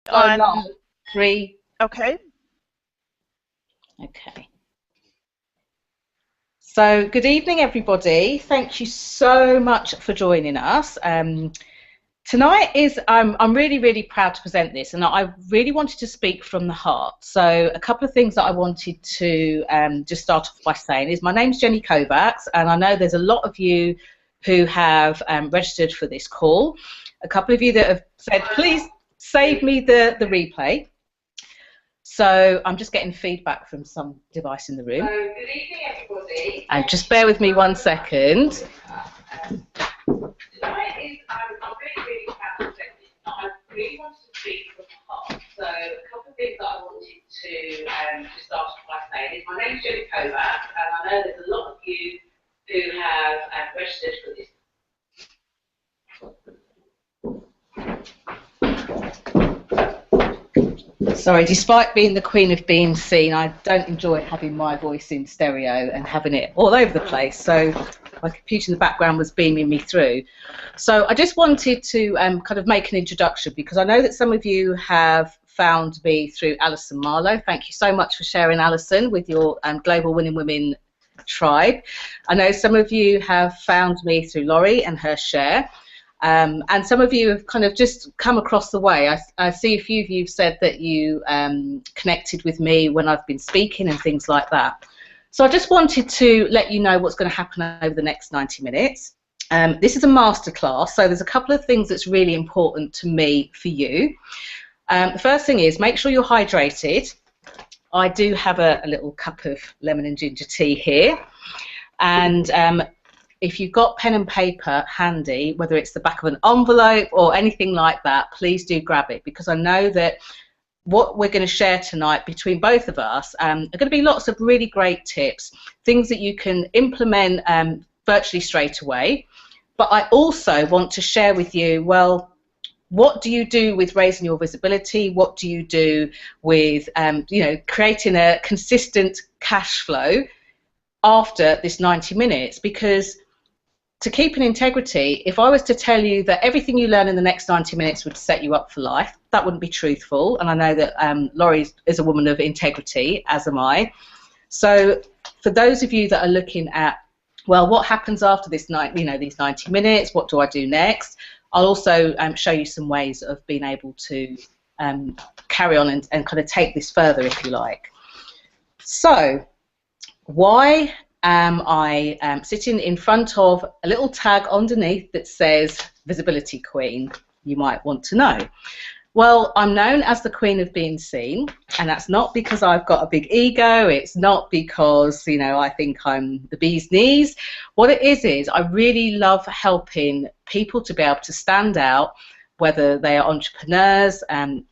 Go On, live. Three. okay. Okay. So, good evening, everybody. Thank you so much for joining us. Tonight I'm really, really proud to present this, and I really wanted to speak from the heart. So, a couple of things that I wanted to just start off by saying is my name's Jenny Kovacs, and I know there's a lot of you who have registered for this call. A couple of you that have said, please save me the replay. So I'm just getting feedback from some device in the room. So good evening, everybody. And just bear with me 1 second. Tonight is, I'm really, really proud to present this. I really wanted to speak from the heart. So a couple of things that I wanted to start off by saying is my name is Jenny Kovacs, and I know there's a lot of you who have registered for this. Sorry, despite being the queen of being seen, I don't enjoy having my voice in stereo and having it all over the place. So my computer in the background was beaming me through. So I just wanted to kind of make an introduction, because I know that some of you have found me through Alison Marlowe. Thank you so much for sharing, Alison, with your Global Winning Women tribe. I know some of you have found me through Laurie and her share. And some of you have kind of just come across the way. I see a few of you have said that you connected with me when I've been speaking and things like that. So I just wanted to let you know what's going to happen over the next 90 minutes. This is a masterclass, so there's a couple of things that's really important to me for you. The first thing is make sure you're hydrated. I do have a little cup of lemon and ginger tea here. And if you've got pen and paper handy, whether it's the back of an envelope or anything like that, please do grab it, because I know that what we're going to share tonight between both of us are going to be lots of really great tips, things that you can implement virtually straight away. But I also want to share with you, well, what do you do with raising your visibility? What do you do with creating a consistent cash flow after this 90 minutes? Because to keep in integrity, if I was to tell you that everything you learn in the next 90 minutes would set you up for life, that wouldn't be truthful. And I know that Laurie is a woman of integrity, as am I. So for those of you that are looking at, well, what happens after this night, these 90 minutes, what do I do next? I'll also show you some ways of being able to carry on and kind of take this further, if you like. So why am I sitting in front of a little tag underneath that says Visibility Queen? You might want to know. Well, I'm known as the Queen of Being Seen, and that's not because I've got a big ego. It's not because, I think I'm the bee's knees. What it is I really love helping people to be able to stand out, whether they are entrepreneurs in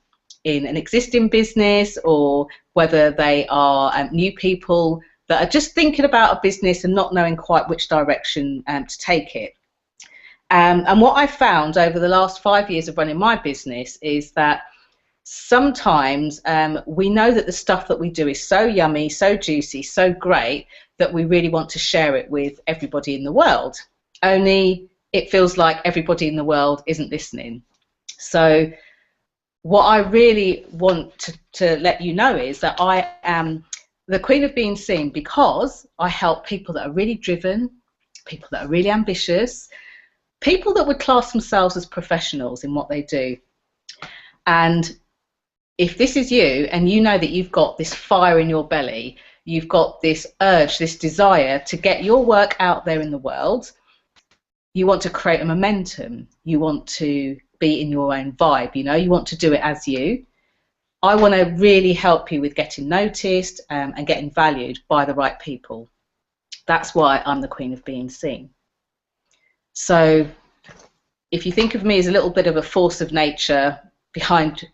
an existing business, or whether they are new people that are just thinking about a business and not knowing quite which direction to take it. And what I've found over the last 5 years of running my business is that sometimes we know that the stuff that we do is so yummy, so juicy, so great that we really want to share it with everybody in the world. Only it feels like everybody in the world isn't listening. So what I really want to let you know is that I am the Queen of Being Seen because I help people that are really driven, people that are really ambitious, people that would class themselves as professionals in what they do. And if this is you, and you know that you've got this fire in your belly, you've got this urge, this desire to get your work out there in the world, you want to create a momentum, you want to be in your own vibe, you want to do it as you. I want to really help you with getting noticed and getting valued by the right people. That's why I'm the Queen of Being Seen. So if you think of me as a little bit of a force of nature behind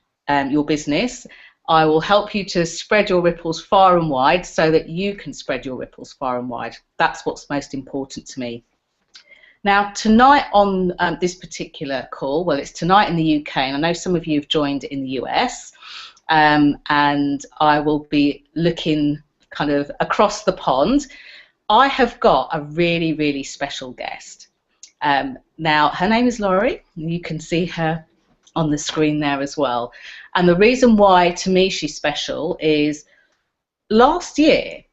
your business, I will help you to spread your ripples far and wide so that you can spread your ripples far and wide. That's what's most important to me. Now, tonight on this particular call, well, it's tonight in the UK, and I know some of you have joined in the US, and I will be looking kind of across the pond. I have got a really, really special guest. Now, her name is Laurie. You can see her on the screen there as well. And the reason why, to me, she's special is last year,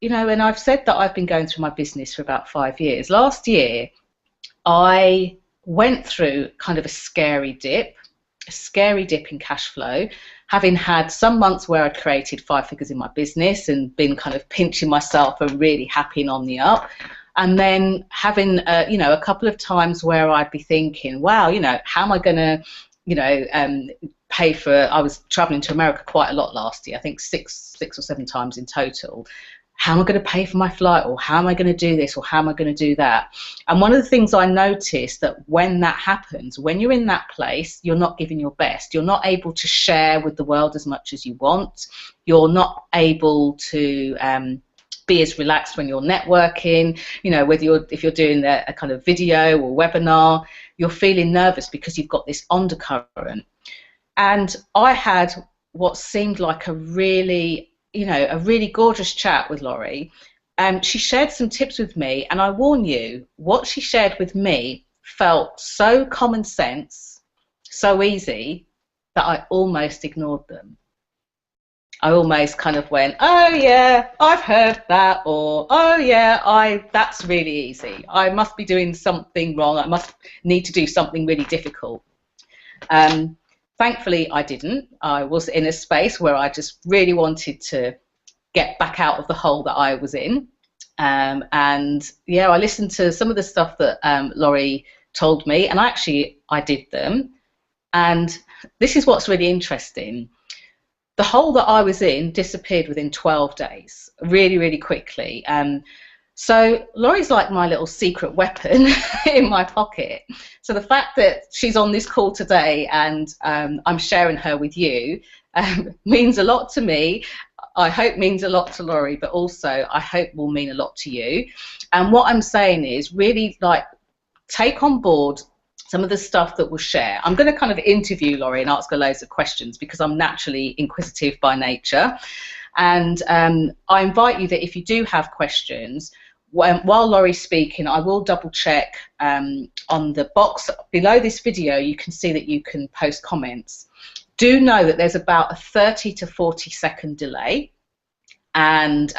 you know, and I've said that I've been going through my business for about 5 years. Last year, I went through kind of a scary dip in cash flow, having had some months where I'd created 5 figures in my business and been kind of pinching myself and really happy and on the up. And then having, you know, a couple of times where I'd be thinking, wow, you know, how am I going to, you know, pay for, I was traveling to America quite a lot last year, I think six or seven times in total. How am I going to pay for my flight, or how am I going to do this, or how am I going to do that? And one of the things I noticed that when that happens, when you're in that place, you're not giving your best. You're not able to share with the world as much as you want. You're not able to be as relaxed when you're networking. You know, whether if you're doing a kind of video or webinar, you're feeling nervous because you've got this undercurrent. And I had what seemed like a really gorgeous chat with Laurie. She shared some tips with me, and I warn you, what she shared with me felt so common sense, so easy, that I almost ignored them. I almost kind of went, oh yeah, I've heard that, or oh yeah, that's really easy. I must be doing something wrong. I must need to do something really difficult. Thankfully, I didn't. I was in a space where I just really wanted to get back out of the hole that I was in. And yeah, I listened to some of the stuff that Laurie told me, and I did them. And this is what's really interesting. The hole that I was in disappeared within 12 days, really, really quickly. So Laurie's like my little secret weapon in my pocket. So the fact that she's on this call today and I'm sharing her with you means a lot to me. I hope means a lot to Laurie, but also I hope will mean a lot to you. And what I'm saying is really like take on board some of the stuff that we'll share. I'm going to kind of interview Laurie and ask her loads of questions because I'm naturally inquisitive by nature. And I invite you that if you do have questions, while Laurie's speaking, I will double check on the box below this video. You can see that you can post comments. Do know that there's about a 30 to 40 second delay, and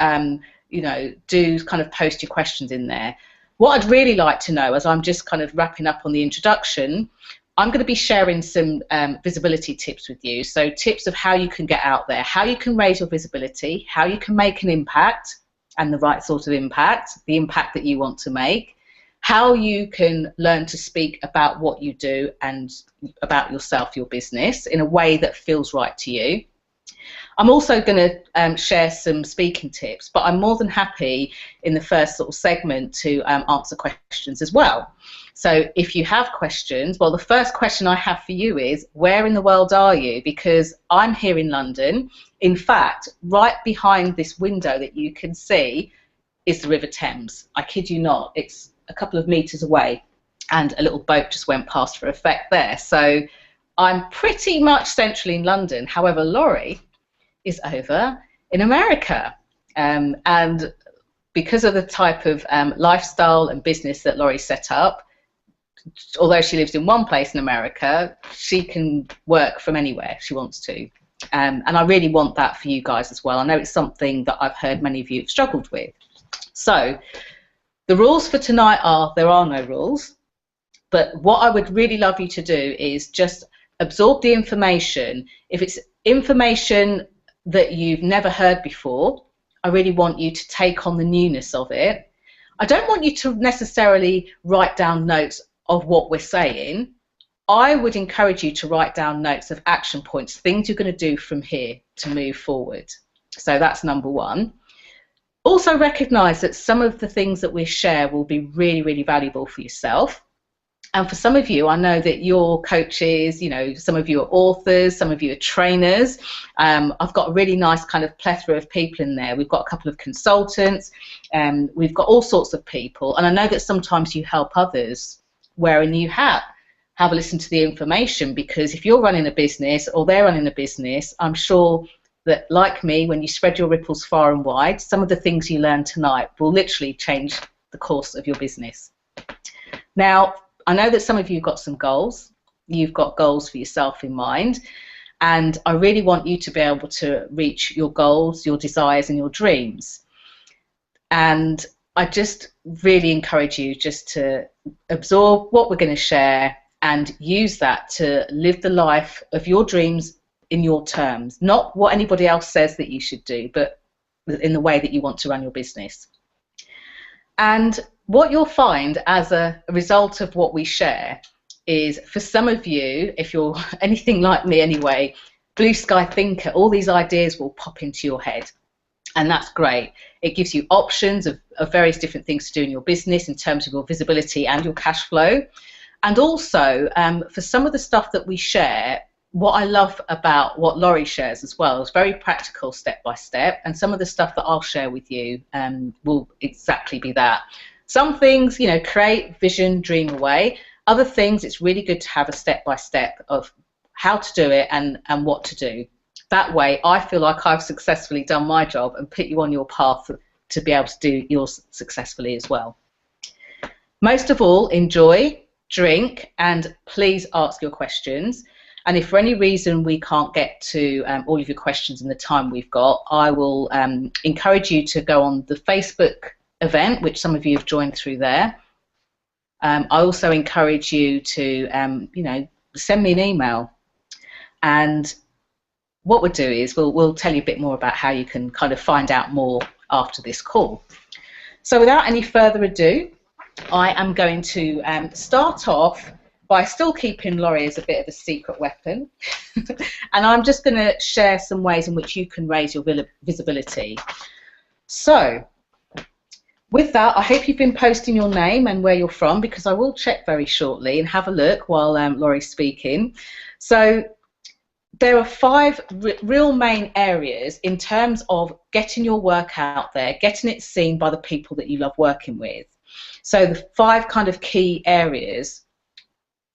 you know, do kind of post your questions in there. What I'd really like to know, as I'm just kind of wrapping up on the introduction, I'm going to be sharing some visibility tips with you. So tips of how you can get out there, how you can raise your visibility, how you can make an impact, and the right sort of impact, the impact that you want to make, how you can learn to speak about what you do and about yourself, your business, in a way that feels right to you. I'm also going to share some speaking tips, but I'm more than happy in the first sort of segment to answer questions as well. So if you have questions, well, the first question I have for you is, where in the world are you? Because I'm here in London. In fact, right behind this window that you can see is the River Thames. I kid you not, it's a couple of meters away, and a little boat just went past for effect there. So I'm pretty much centrally in London. However, Laurie is over in America. And because of the type of lifestyle and business that Laurie set up, although she lives in one place in America, she can work from anywhere she wants to. And I really want that for you guys as well. I know it's something that I've heard many of you have struggled with. So the rules for tonight are, there are no rules, but what I would really love you to do is just absorb the information. If it's information that you've never heard before, I really want you to take on the newness of it. I don't want you to necessarily write down notes of what we're saying. I would encourage you to write down notes of action points, things you're going to do from here to move forward. So that's number one. Also recognise that some of the things that we share will be really, really valuable for yourself. And for some of you, I know that you're coaches, you know, some of you are authors, some of you are trainers. I've got a really nice kind of plethora of people in there. We've got a couple of consultants, we've got all sorts of people. And I know that sometimes you help others wear a new hat. Have a listen to the information, because if you're running a business or they're running a business, I'm sure that, like me, when you spread your ripples far and wide, some of the things you learn tonight will literally change the course of your business. Now, I know that some of you got some goals. you've got goals for yourself in mind, and I really want you to be able to reach your goals, your desires, and your dreams. And I just really encourage you just to absorb what we're going to share and use that to live the life of your dreams in your terms, not what anybody else says that you should do, but in the way that you want to run your business. And what you'll find as a result of what we share is, for some of you, if you're anything like me anyway, blue sky thinker, all these ideas will pop into your head. And that's great. It gives you options of various different things to do in your business in terms of your visibility and your cash flow. And also, for some of the stuff that we share, what I love about what Laurie shares as well is very practical, step by step. And some of the stuff that I'll share with you will exactly be that. Some things, you know, create, vision, dream away. Other things, it's really good to have a step by step of how to do it and what to do. That way, I feel like I've successfully done my job and put you on your path to be able to do yours successfully as well. Most of all, enjoy, drink, and please ask your questions. And if for any reason we can't get to all of your questions in the time we've got, I will encourage you to go on the Facebook event, which some of you have joined through there. I also encourage you to, you know, send me an email. And what we'll do is we'll tell you a bit more about how you can kind of find out more after this call. So without any further ado, I am going to start off by still keeping Laurie as a bit of a secret weapon. And I'm just going to share some ways in which you can raise your visibility. So with that, I hope you've been posting your name and where you're from, because I will check very shortly and have a look while Laurie's speaking. So there are 5 real main areas in terms of getting your work out there, getting it seen by the people that you love working with. So the 5 kind of key areas.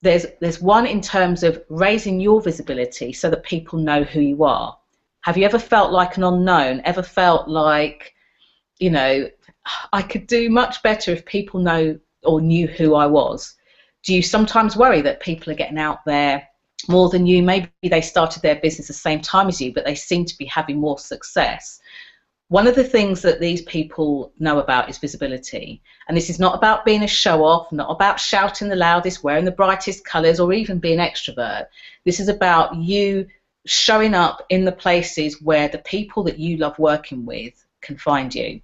There's one in terms of raising your visibility so that people know who you are. Have you ever felt like an unknown? Ever felt like, you know, I could do much better if people know or knew who I was? Do you sometimes worry that people are getting out there more than you? Maybe they started their business the same time as you, but they seem to be having more success. One of the things that these people know about is visibility. And this is not about being a show-off, not about shouting the loudest, wearing the brightest colours, or even being extrovert. This is about you showing up in the places where the people that you love working with can find you.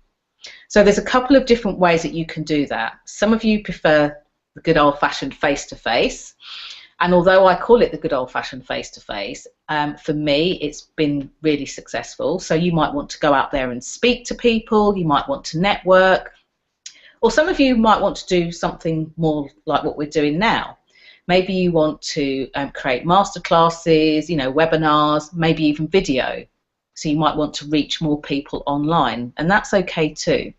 So there's a couple of different ways that you can do that. Some of you prefer the good old-fashioned face-to-face. And although I call it the good old-fashioned face-to-face, for me, it's been really successful. So you might want to go out there and speak to people. You might want to network. Or some of you might want to do something more like what we're doing now. Maybe you want to create masterclasses, you know, webinars, maybe even video. So you might want to reach more people online, and that's okay too.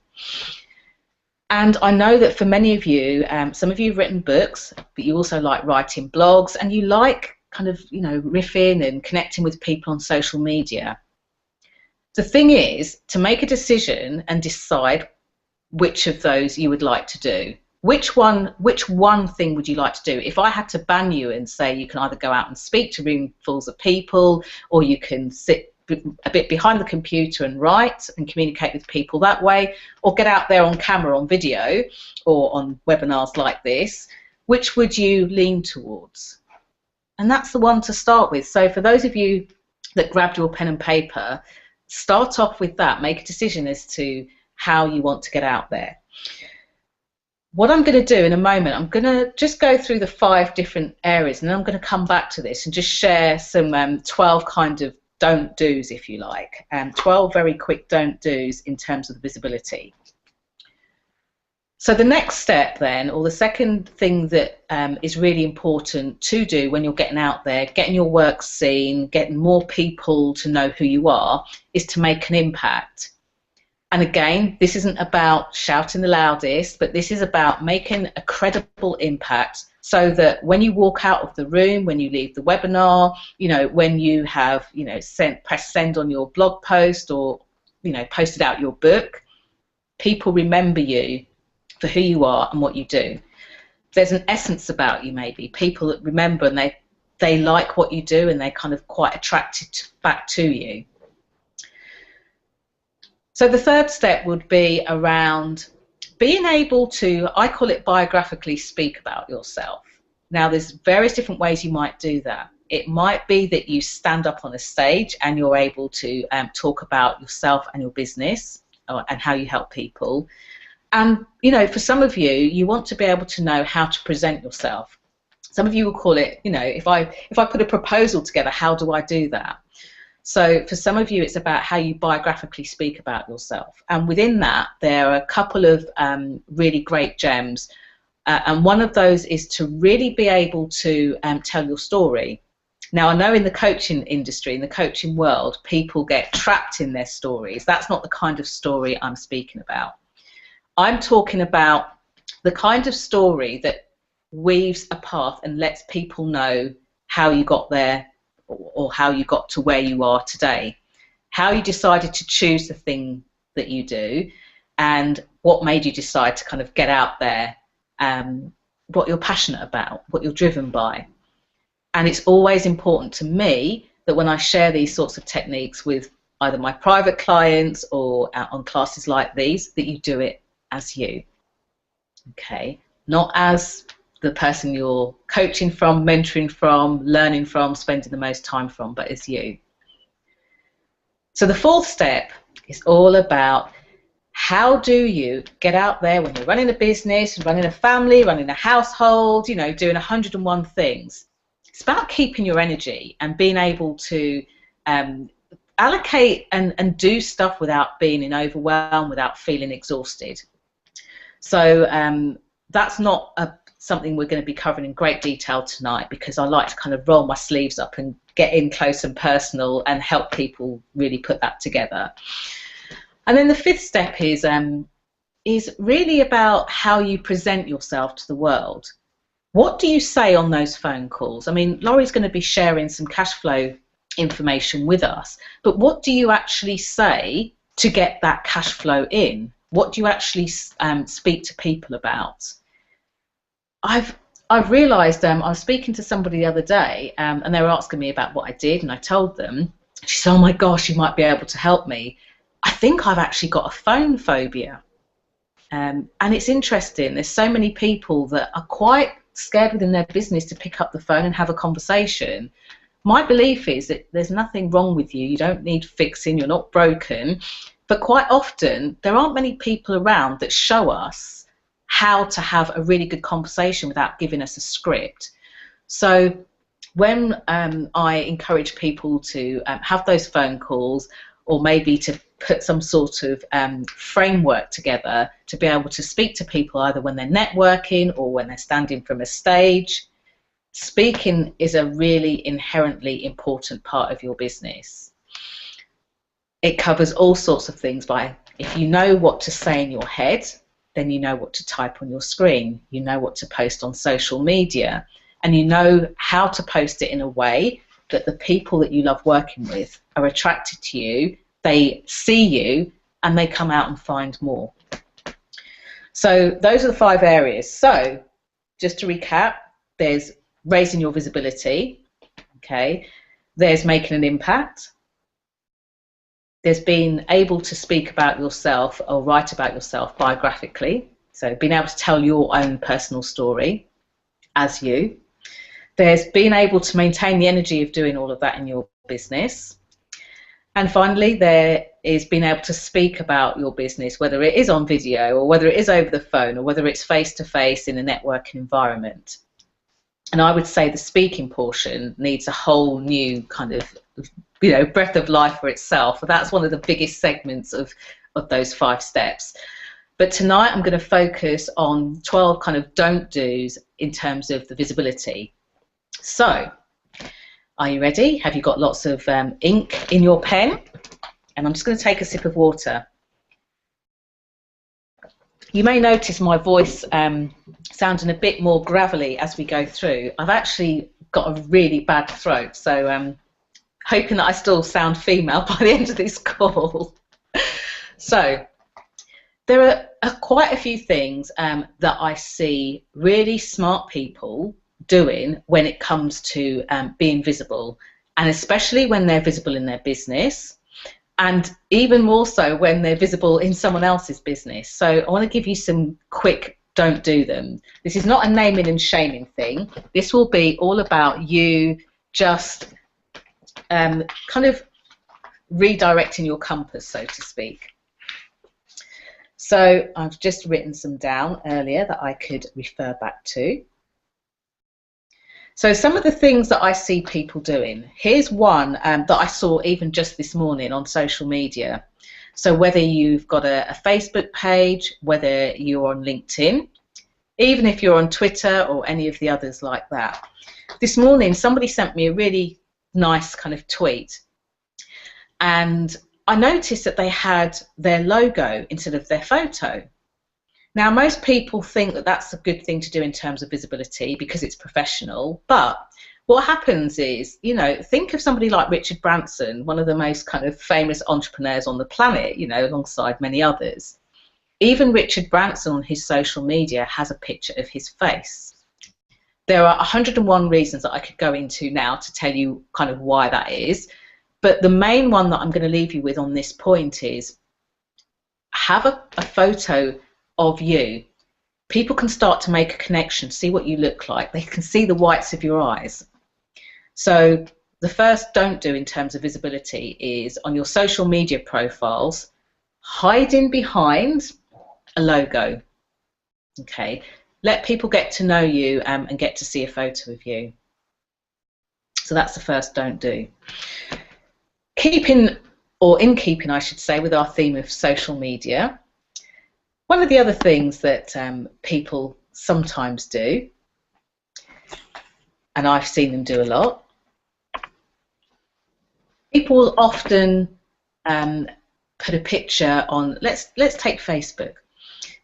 And I know that for many of you, some of you have written books, but you also like writing blogs, and you like kind of, you know, riffing and connecting with people on social media. The thing is to make a decision and decide which of those you would like to do. Which one thing would you like to do? If I had to ban you and say you can either go out and speak to roomfuls of people, or you can sit a bit behind the computer and write and communicate with people that way, or get out there on camera, on video, or on webinars like this, which would you lean towards? And that's the one to start with. So for those of you that grabbed your pen and paper, start off with that. Make a decision as to how you want to get out there. What I'm going to do in a moment, I'm going to just go through the 5 different areas, and then I'm going to come back to this and just share some 12 kind of don't do's, if you like, 12 very quick don't do's in terms of the visibility. So the next step then, or the second thing that is really important to do when you're getting out there, getting your work seen, getting more people to know who you are, is to make an impact. And again, this isn't about shouting the loudest, but this is about making a credible impact, so that when you walk out of the room, when you leave the webinar, you know, when you have, you know, press send on your blog post, or, you know, posted out your book, people remember you for who you are and what you do. there's an essence about you, maybe people that remember and they like what you do and they're kind of quite attracted back to you. So the third step would be around being able to, I call it biographically speak about yourself. Now there's various different ways you might do that. It might be that you stand up on a stage and you're able to talk about yourself and your business and how you help people. And, you know, for some of you, you want to be able to know how to present yourself. Some of you will call it, you know, if I put a proposal together, how do I do that? So for some of you, it's about how you biographically speak about yourself. And within that, there are a couple of really great gems. And one of those is to really be able to tell your story. Now, I know in the coaching industry, in the coaching world, people get trapped in their stories. That's not the kind of story I'm speaking about. I'm talking about the kind of story that weaves a path and lets people know how you got there, or how you got to where you are today, how you decided to choose the thing that you do, and what made you decide to kind of get out there, what you're passionate about, what you're driven by. And it's always important to me that when I share these sorts of techniques with either my private clients or on classes like these, that you do it as you, okay? Not as the person you're coaching from, mentoring from, learning from, spending the most time from, but as you. So the fourth step is all about how do you get out there when you're running a business, running a family, running a household, you know, doing 101 things. It's about keeping your energy and being able to allocate and do stuff without being in overwhelm, without feeling exhausted. So that's not something we're going to be covering in great detail tonight, because I like to kind of roll my sleeves up and get in close and personal and help people really put that together. And then the fifth step is really about how you present yourself to the world. What do you say on those phone calls? I mean, Laurie's going to be sharing some cash flow information with us, but what do you actually say to get that cash flow in? What do you actually speak to people about? I've realised, I was speaking to somebody the other day and they were asking me about what I did, and I told them. She said, oh my gosh, you might be able to help me. I think I've actually got a phone phobia. And it's interesting, there's so many people that are quite scared within their business to pick up the phone and have a conversation. My belief is that there's nothing wrong with you, you don't need fixing, you're not broken, but quite often there aren't many people around that show us how to have a really good conversation without giving us a script. So when I encourage people to have those phone calls, or maybe to put some sort of framework together to be able to speak to people either when they're networking or when they're standing from a stage, speaking is a really inherently important part of your business. It covers all sorts of things. If you know what to say in your head, then you know what to type on your screen, you know what to post on social media, and you know how to post it in a way that the people that you love working with are attracted to you, they see you, and they come out and find more. So those are the 5 areas. So just to recap, there's raising your visibility, okay? There's making an impact. There's being able to speak about yourself or write about yourself biographically, so being able to tell your own personal story as you. There's being able to maintain the energy of doing all of that in your business. And finally, there is being able to speak about your business, whether it is on video or whether it is over the phone or whether it's face-to-face in a networking environment. And I would say the speaking portion needs a whole new kind of, you know, breath of life for itself. That's one of the biggest segments of those 5 steps. But tonight I'm going to focus on 12 kind of don't do's in terms of the visibility. So, are you ready? Have you got lots of ink in your pen? And I'm just going to take a sip of water. You may notice my voice sounding a bit more gravelly as we go through. I've actually got a really bad throat, so hoping that I still sound female by the end of this call. So, There are quite a few things that I see really smart people doing when it comes to being visible, and especially when they're visible in their business, and even more so when they're visible in someone else's business. So I want to give you some quick don't do them. This is not a naming and shaming thing. This will be all about you just kind of redirecting your compass, so to speak. So I've just written some down earlier that I could refer back to. So some of the things that I see people doing. Here's one that I saw even just this morning on social media. So whether you've got a Facebook page, whether you're on LinkedIn, even if you're on Twitter or any of the others like that. This morning somebody sent me a really nice kind of tweet, and I noticed that they had their logo instead of their photo. Now, most people think that that's a good thing to do in terms of visibility because it's professional, but what happens is, you know, think of somebody like Richard Branson, one of the most kind of famous entrepreneurs on the planet, you know, alongside many others. Even Richard Branson on his social media has a picture of his face. There are 101 reasons that I could go into now to tell you kind of why that is, but the main one that I'm going to leave you with on this point is have a photo of you. People can start to make a connection, see what you look like. They can see the whites of your eyes. So the first don't do in terms of visibility is on your social media profiles, hiding behind a logo. Okay, let people get to know you and get to see a photo of you. So that's the first don't do. Keeping, or in keeping I should say, with our theme of social media, one of the other things that people sometimes do, and I've seen them do a lot, people will often put a picture on, let's take Facebook.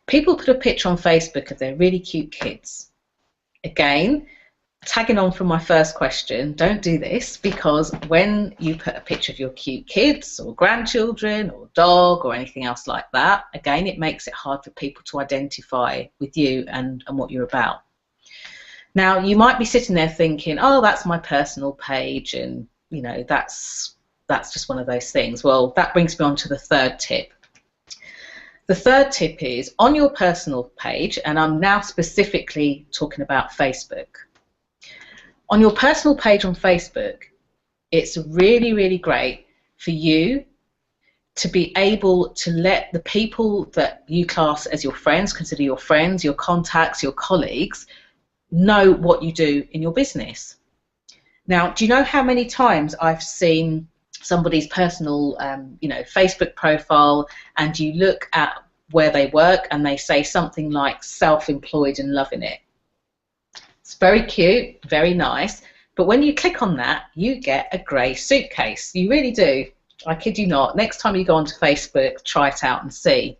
People put a picture on Facebook of their really cute kids. Again, tagging on from my first question, don't do this, because when you put a picture of your cute kids or grandchildren or dog or anything else like that, again, it makes it hard for people to identify with you and what you're about. Now, you might be sitting there thinking, oh, that's my personal page, and you know, that's just one of those things. Well, that brings me on to the third tip. The third tip is on your personal page, and I'm now specifically talking about Facebook. On your personal page on Facebook, it's really, really great for you to be able to let the people that you class as your friends, consider your friends, your contacts, your colleagues, know what you do in your business. Now, do you know how many times I've seen somebody's personal Facebook profile, and you look at where they work and they say something like self-employed and loving it? It's very cute, very nice, but when you click on that, you get a grey suitcase. You really do. I kid you not. Next time you go onto Facebook, try it out and see.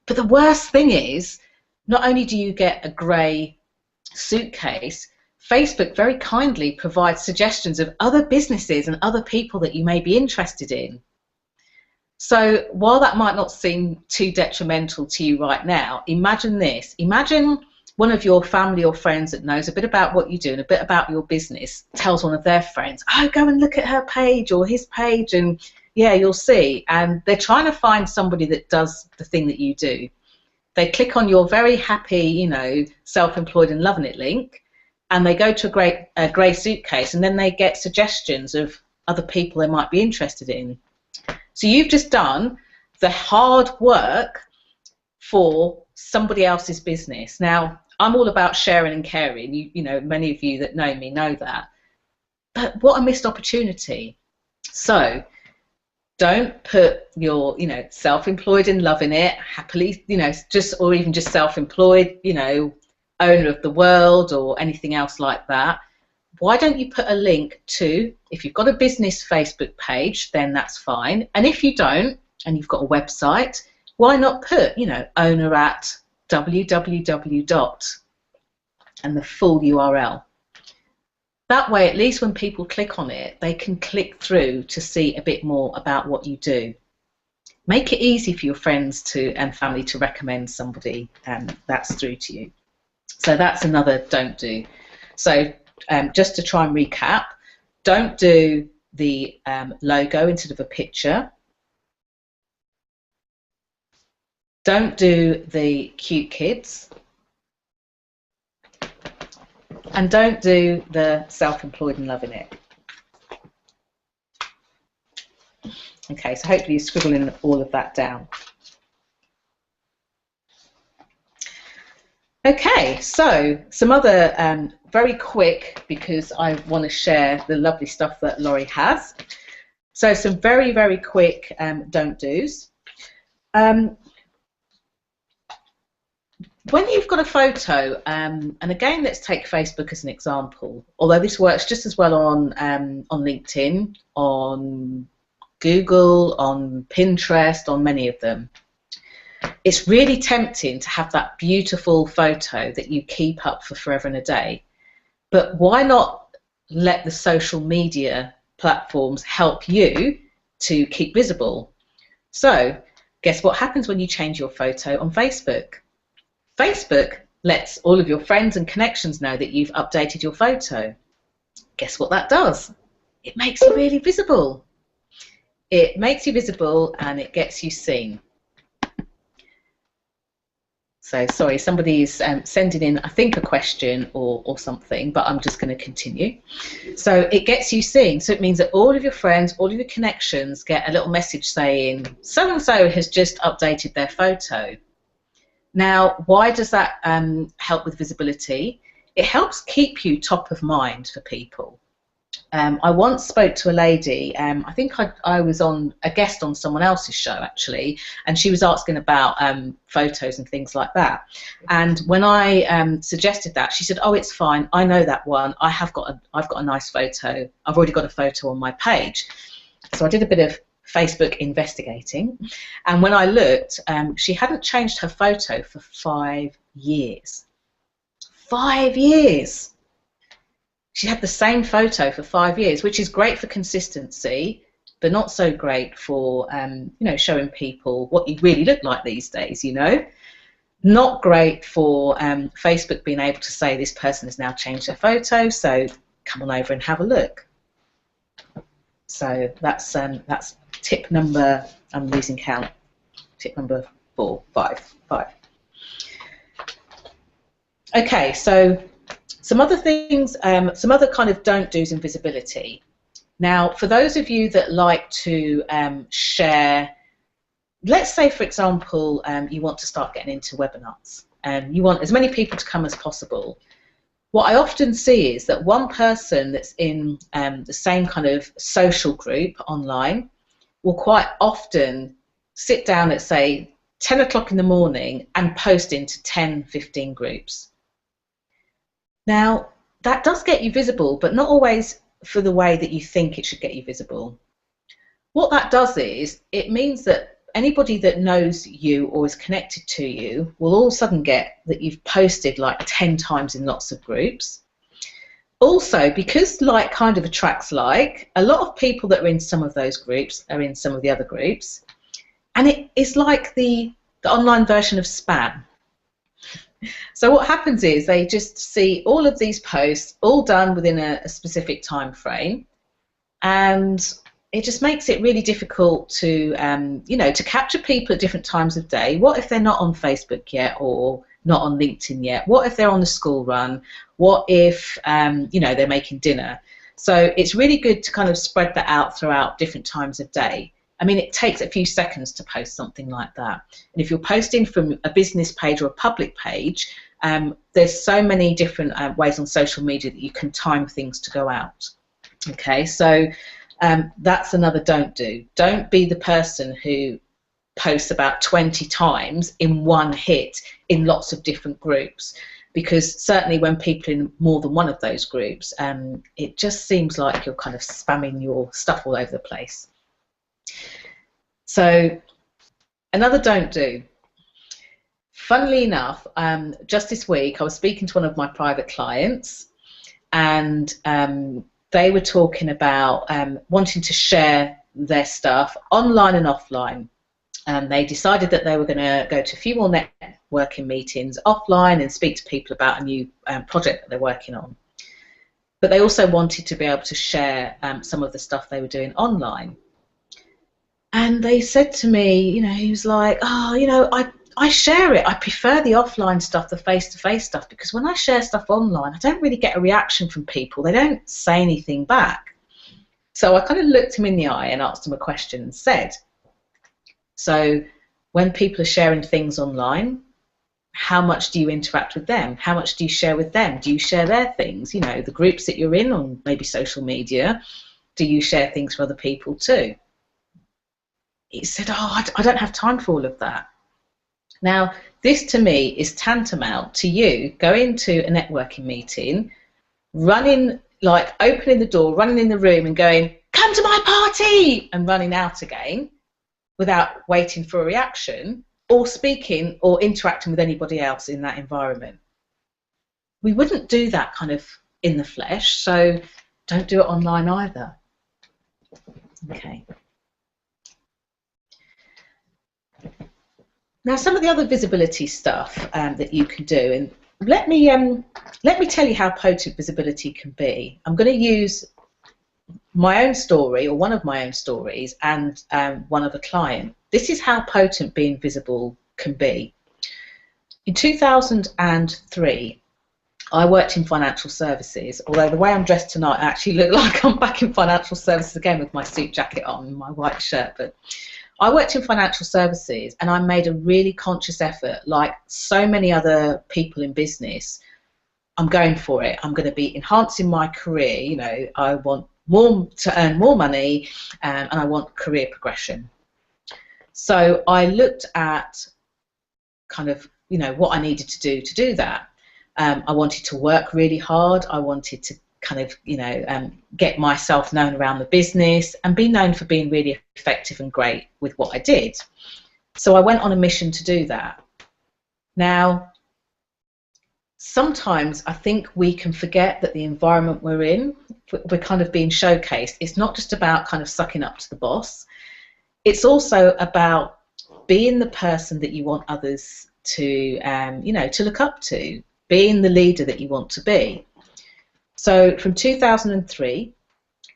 But the worst thing is, not only do you get a grey suitcase, Facebook very kindly provides suggestions of other businesses and other people that you may be interested in. So while that might not seem too detrimental to you right now, imagine this. Imagine one of your family or friends that knows a bit about what you do and a bit about your business tells one of their friends, oh, go and look at her page or his page, and yeah, you'll see. And they're trying to find somebody that does the thing that you do. They click on your very happy, you know, self-employed and loving it link, and they go to a grey suitcase, and then they get suggestions of other people they might be interested in. So you've just done the hard work for somebody else's business. Now, I'm all about sharing and caring. You know, many of you that know me know that. But what a missed opportunity. So don't put your, you know, self-employed and loving it, happily, you know, or even just self-employed, you know, owner of the world or anything else like that. Why don't you put a link to, if you've got a business Facebook page, then that's fine. And if you don't, and you've got a website, why not put, you know, owner at www. and the full URL. That way, at least when people click on it, they can click through to see a bit more about what you do. Make it easy for your friends and family to recommend somebody that's through to you. So that's another don't do. So just to try and recap, don't do the logo instead of a picture. Don't do the cute kids. And don't do the self-employed and loving it. Okay, so hopefully you're scribbling all of that down. Okay, so some other very quick, because I want to share the lovely stuff that Laurie has. So some very, very quick don't do's. When you've got a photo, and again, let's take Facebook as an example, although this works just as well on LinkedIn, on Google, on Pinterest, on many of them. It's really tempting to have that beautiful photo that you keep up for forever and a day. But why not let the social media platforms help you to keep visible? So, guess what happens when you change your photo on Facebook? Facebook lets all of your friends and connections know that you've updated your photo. Guess what that does? It makes you really visible. It makes you visible and it gets you seen. So sorry, somebody's sending in, I think, a question or something, but I'm just going to continue. So it gets you seen. So it means that all of your friends, all of your connections get a little message saying, so-and-so has just updated their photo. Now, why does that help with visibility? It helps keep you top of mind for people. I once spoke to a lady, I think I was on a guest on someone else's show actually, and she was asking about photos and things like that. And when I suggested that, she said, "Oh, it's fine. I know that one. I've got a nice photo. I've already got a photo on my page." So I did a bit of Facebook investigating, and when I looked, she hadn't changed her photo for 5 years. 5 years! She had the same photo for 5 years, which is great for consistency, but not so great for you know, showing people what you really look like these days. You know, not great for Facebook being able to say this person has now changed their photo, so come on over and have a look. So that's tip number, I'm losing count, tip number 5. Okay, so some other things, some other kind of don't do's in visibility. Now, for those of you that like to share, let's say, for example, you want to start getting into webinars, and you want as many people to come as possible. What I often see is that one person that's in the same kind of social group online will quite often sit down at, say, 10 o'clock in the morning and post into 10, 15 groups. Now, that does get you visible, but not always for the way that you think it should get you visible. What that does is, it means that anybody that knows you or is connected to you will all of a sudden get that you've posted like 10 times in lots of groups. Also, because like kind of attracts like, a lot of people that are in some of those groups are in some of the other groups, and it is like the online version of spam. So what happens is they just see all of these posts all done within a specific time frame, and it just makes it really difficult to you know, to capture people at different times of day. What if they're not on Facebook yet, or not on LinkedIn yet? What if they're on the school run? What if you know, they're making dinner? So it's really good to kind of spread that out throughout different times of day. I mean, it takes a few seconds to post something like that. And if you're posting from a business page or a public page, there's so many different ways on social media that you can time things to go out. Okay, so that's another don't do. Don't be the person who posts about 20 times in one hit in lots of different groups, because certainly when people in more than one of those groups, it just seems like you're kind of spamming your stuff all over the place. So another don't do. Funnily enough, just this week I was speaking to one of my private clients, and they were talking about wanting to share their stuff online and offline. They decided that they were going to go to a few more networking meetings offline and speak to people about a new project that they're working on. But they also wanted to be able to share some of the stuff they were doing online. And they said to me, he was like, oh, I share it. I prefer the offline stuff, the face-to-face stuff, because when I share stuff online, I don't really get a reaction from people. They don't say anything back. So I kind of looked him in the eye and asked him a question and said, so when people are sharing things online, how much do you interact with them? How much do you share with them? Do you share their things? The groups that you're in on maybe social media, do you share things for other people too? He said, oh, I don't have time for all of that. Now, this to me is tantamount to you going to a networking meeting, opening the door, running in the room and going, come to my party, and running out again without waiting for a reaction or speaking or interacting with anybody else in that environment. We wouldn't do that kind of in the flesh, so don't do it online either. Okay. Now, some of the other visibility stuff that you can do, and let me tell you how potent visibility can be. I'm going to use my own story, or one of my own stories, and one of a client. This is how potent being visible can be. In 2003, I worked in financial services, although the way I'm dressed tonight, I actually look like I'm back in financial services again with my suit jacket on and my white shirt. But I worked in financial services, and I made a really conscious effort, like so many other people in business. I'm going for it. I'm going to be enhancing my career. I want to earn more money, and I want career progression. So I looked at kind of, what I needed to do that. I wanted to work really hard. I wanted to kind of, get myself known around the business and be known for being really effective and great with what I did. So I went on a mission to do that. Now, sometimes I think we can forget that the environment we're in, we're kind of being showcased. It's not just about kind of sucking up to the boss. It's also about being the person that you want others to, to look up to, being the leader that you want to be. So from 2003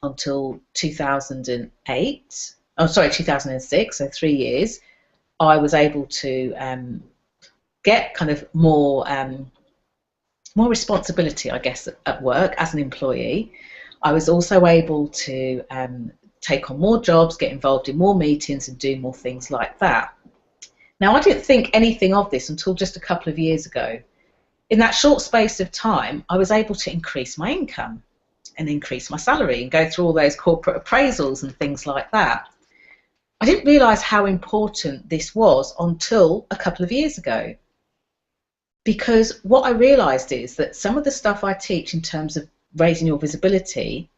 until 2006, so 3 years, I was able to get kind of more responsibility, I guess, at work as an employee. I was also able to take on more jobs, get involved in more meetings and do more things like that. Now, I didn't think anything of this until just a couple of years ago. In that short space of time, I was able to increase my income and increase my salary and go through all those corporate appraisals and things like that. I didn't realise how important this was until a couple of years ago. Because what I realised is that some of the stuff I teach in terms of raising your visibility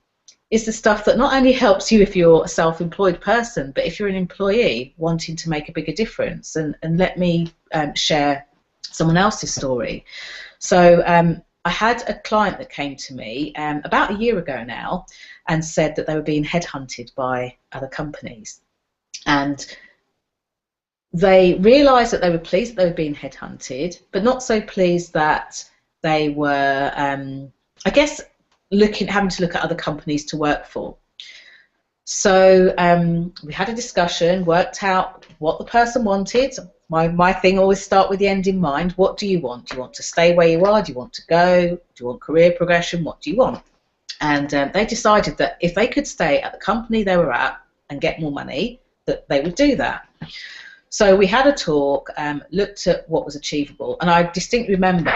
is the stuff that not only helps you if you're a self-employed person, but if you're an employee wanting to make a bigger difference. And let me share someone else's story. So I had a client that came to me about a year ago now and said that they were being headhunted by other companies. And they realised that they were pleased that they were being headhunted, but not so pleased that they were, I guess, having to look at other companies to work for. So we had a discussion, worked out what the person wanted. My thing always start with the end in mind. What do you want? Do you want to stay where you are? Do you want to go? Do you want career progression? What do you want? And they decided that if they could stay at the company they were at and get more money, that they would do that. So we had a talk, looked at what was achievable, and I distinctly remember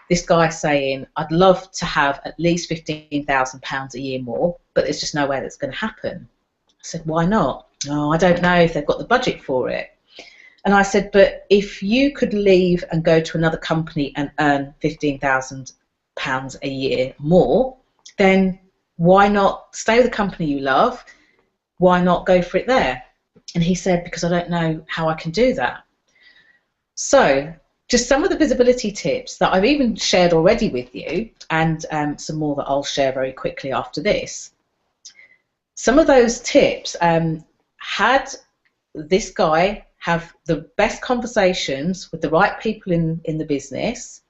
this guy saying, I'd love to have at least £15,000 a year more, but there's just no way that's going to happen. I said, why not? Oh, I don't know if they've got the budget for it. And I said, but if you could leave and go to another company and earn £15,000 a year more, then why not stay with the company you love? Why not go for it there? And he said, because I don't know how I can do that. So just some of the visibility tips that I've even shared already with you, and some more that I'll share very quickly after this. Some of those tips, had this guy have the best conversations with the right people in the business.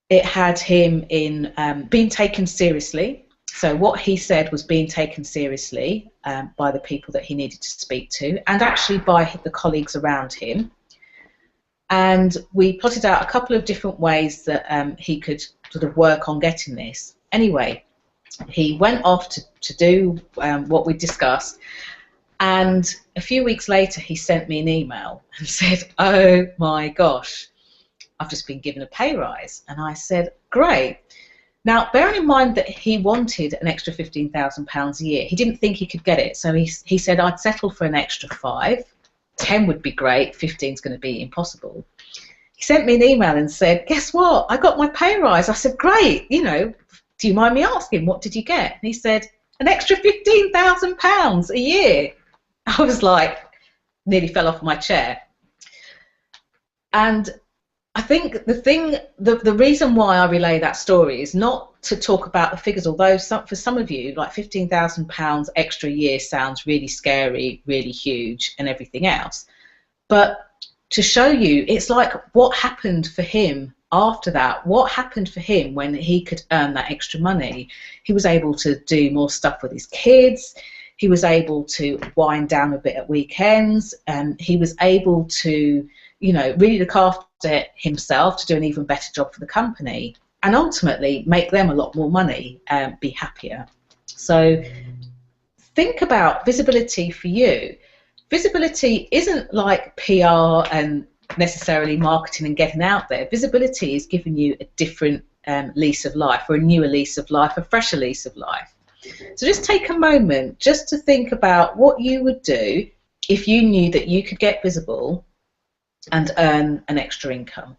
It had him in being taken seriously. So what he said was being taken seriously by the people that he needed to speak to, and actually by the colleagues around him. And we plotted out a couple of different ways that he could sort of work on getting this. Anyway, he went off to do what we discussed, and a few weeks later he sent me an email and said, "Oh my gosh, I've just been given a pay rise." And I said, "Great." Now, bearing in mind that he wanted an extra £15,000 a year, he didn't think he could get it, so he said, "I'd settle for an extra 5. 10 would be great, 15 is going to be impossible." He sent me an email and said, "Guess what? I got my pay rise." I said, "Great, you know, do you mind me asking, what did you get?" And he said, "An extra £15,000 a year." I was like, nearly fell off my chair. And I think the reason why I relay that story is not to talk about the figures, although for some of you, like £15,000 extra a year sounds really scary, really huge, and everything else. But to show you, it's like what happened for him after that. What happened for him when he could earn that extra money? He was able to do more stuff with his kids. He was able to wind down a bit at weekends. He was able to, you know, really look after himself, to do an even better job for the company, and ultimately make them a lot more money and be happier. So think about visibility for you. Visibility isn't like PR and necessarily marketing and getting out there. Visibility is giving you a different lease of life, or a newer lease of life, a fresher lease of life. So just take a moment just to think about what you would do if you knew that you could get visible and earn an extra income.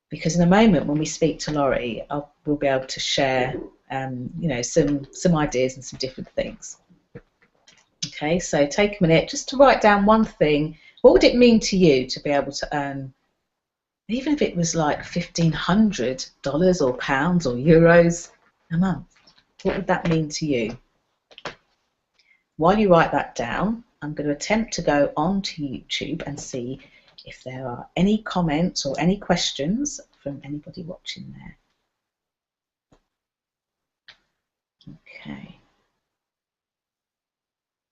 Because in a moment when we speak to Laurie, we'll be able to share you know, some ideas and some different things. Okay, so take a minute just to write down one thing. What would it mean to you to be able to earn, even if it was like $1,500 or pounds or euros a month? What would that mean to you? While you write that down, I'm going to attempt to go onto YouTube and see if there are any comments or any questions from anybody watching there. Okay.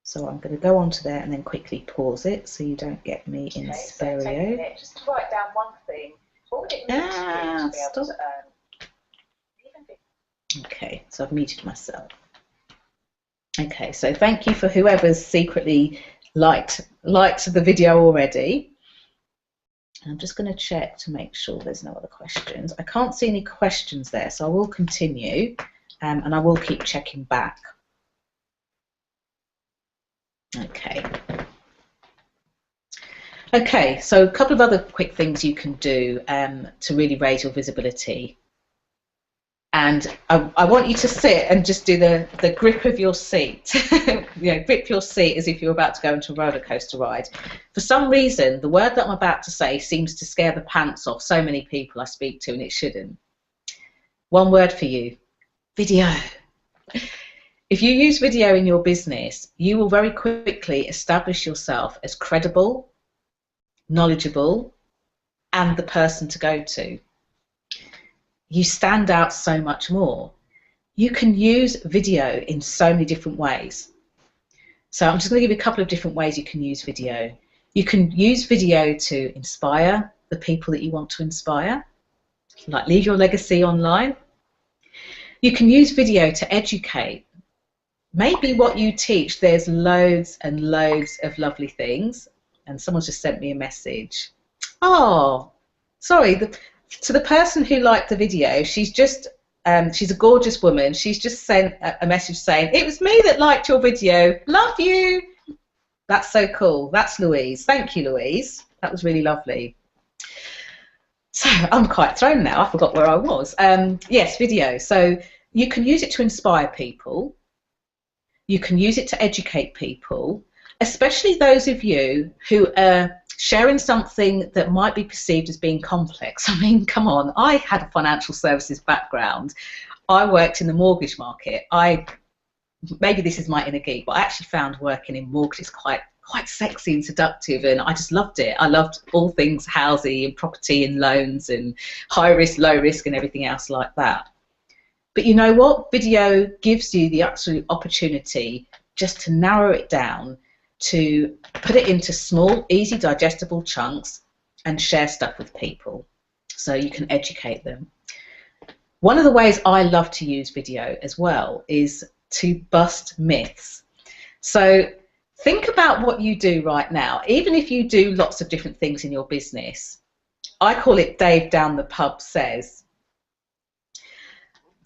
So I'm going to go onto there and then quickly pause it so you don't get me in stereo. So take a minute just to write down one thing. What would it mean to you to be able to earn? Okay, so I've muted myself. Okay, so thank you for whoever's secretly liked the video already. I'm just going to check to make sure there's no other questions. I can't see any questions there, so I will continue and I will keep checking back. Okay. Okay, so a couple of other quick things you can do to really raise your visibility. And I want you to sit and just do the grip of your seat. You know, grip your seat as if you're about to go into a roller coaster ride. For some reason, the word that I'm about to say seems to scare the pants off so many people I speak to, and it shouldn't. One word for you: video. If you use video in your business, you will very quickly establish yourself as credible, knowledgeable, and the person to go to. You stand out so much more. You can use video in so many different ways. So I'm just going to give you a couple of different ways you can use video. You can use video to inspire the people that you want to inspire, like leave your legacy online. You can use video to educate. Maybe what you teach, there's loads and loads of lovely things. And someone's just sent me a message. Oh, sorry. To the person who liked the video, she's a gorgeous woman. She's just sent a message saying, "It was me that liked your video. Love you." That's so cool. That's Louise. Thank you, Louise. That was really lovely. So I'm quite thrown now. I forgot where I was. Yes, video. So you can use it to inspire people. You can use it to educate people, especially those of you who are sharing something that might be perceived as being complex. I mean, come on, I had a financial services background. I worked in the mortgage market. Maybe this is my inner geek, but I actually found working in mortgages quite quite sexy and seductive, and I just loved it. I loved all things housing and property and loans and high risk, low risk and everything else like that. But you know what? Video gives you the absolute opportunity just to narrow it down, to put it into small, easy, digestible chunks and share stuff with people so you can educate them. One of the ways I love to use video as well is to bust myths. So think about what you do right now. Even if you do lots of different things in your business, I call it Dave Down the Pub Says.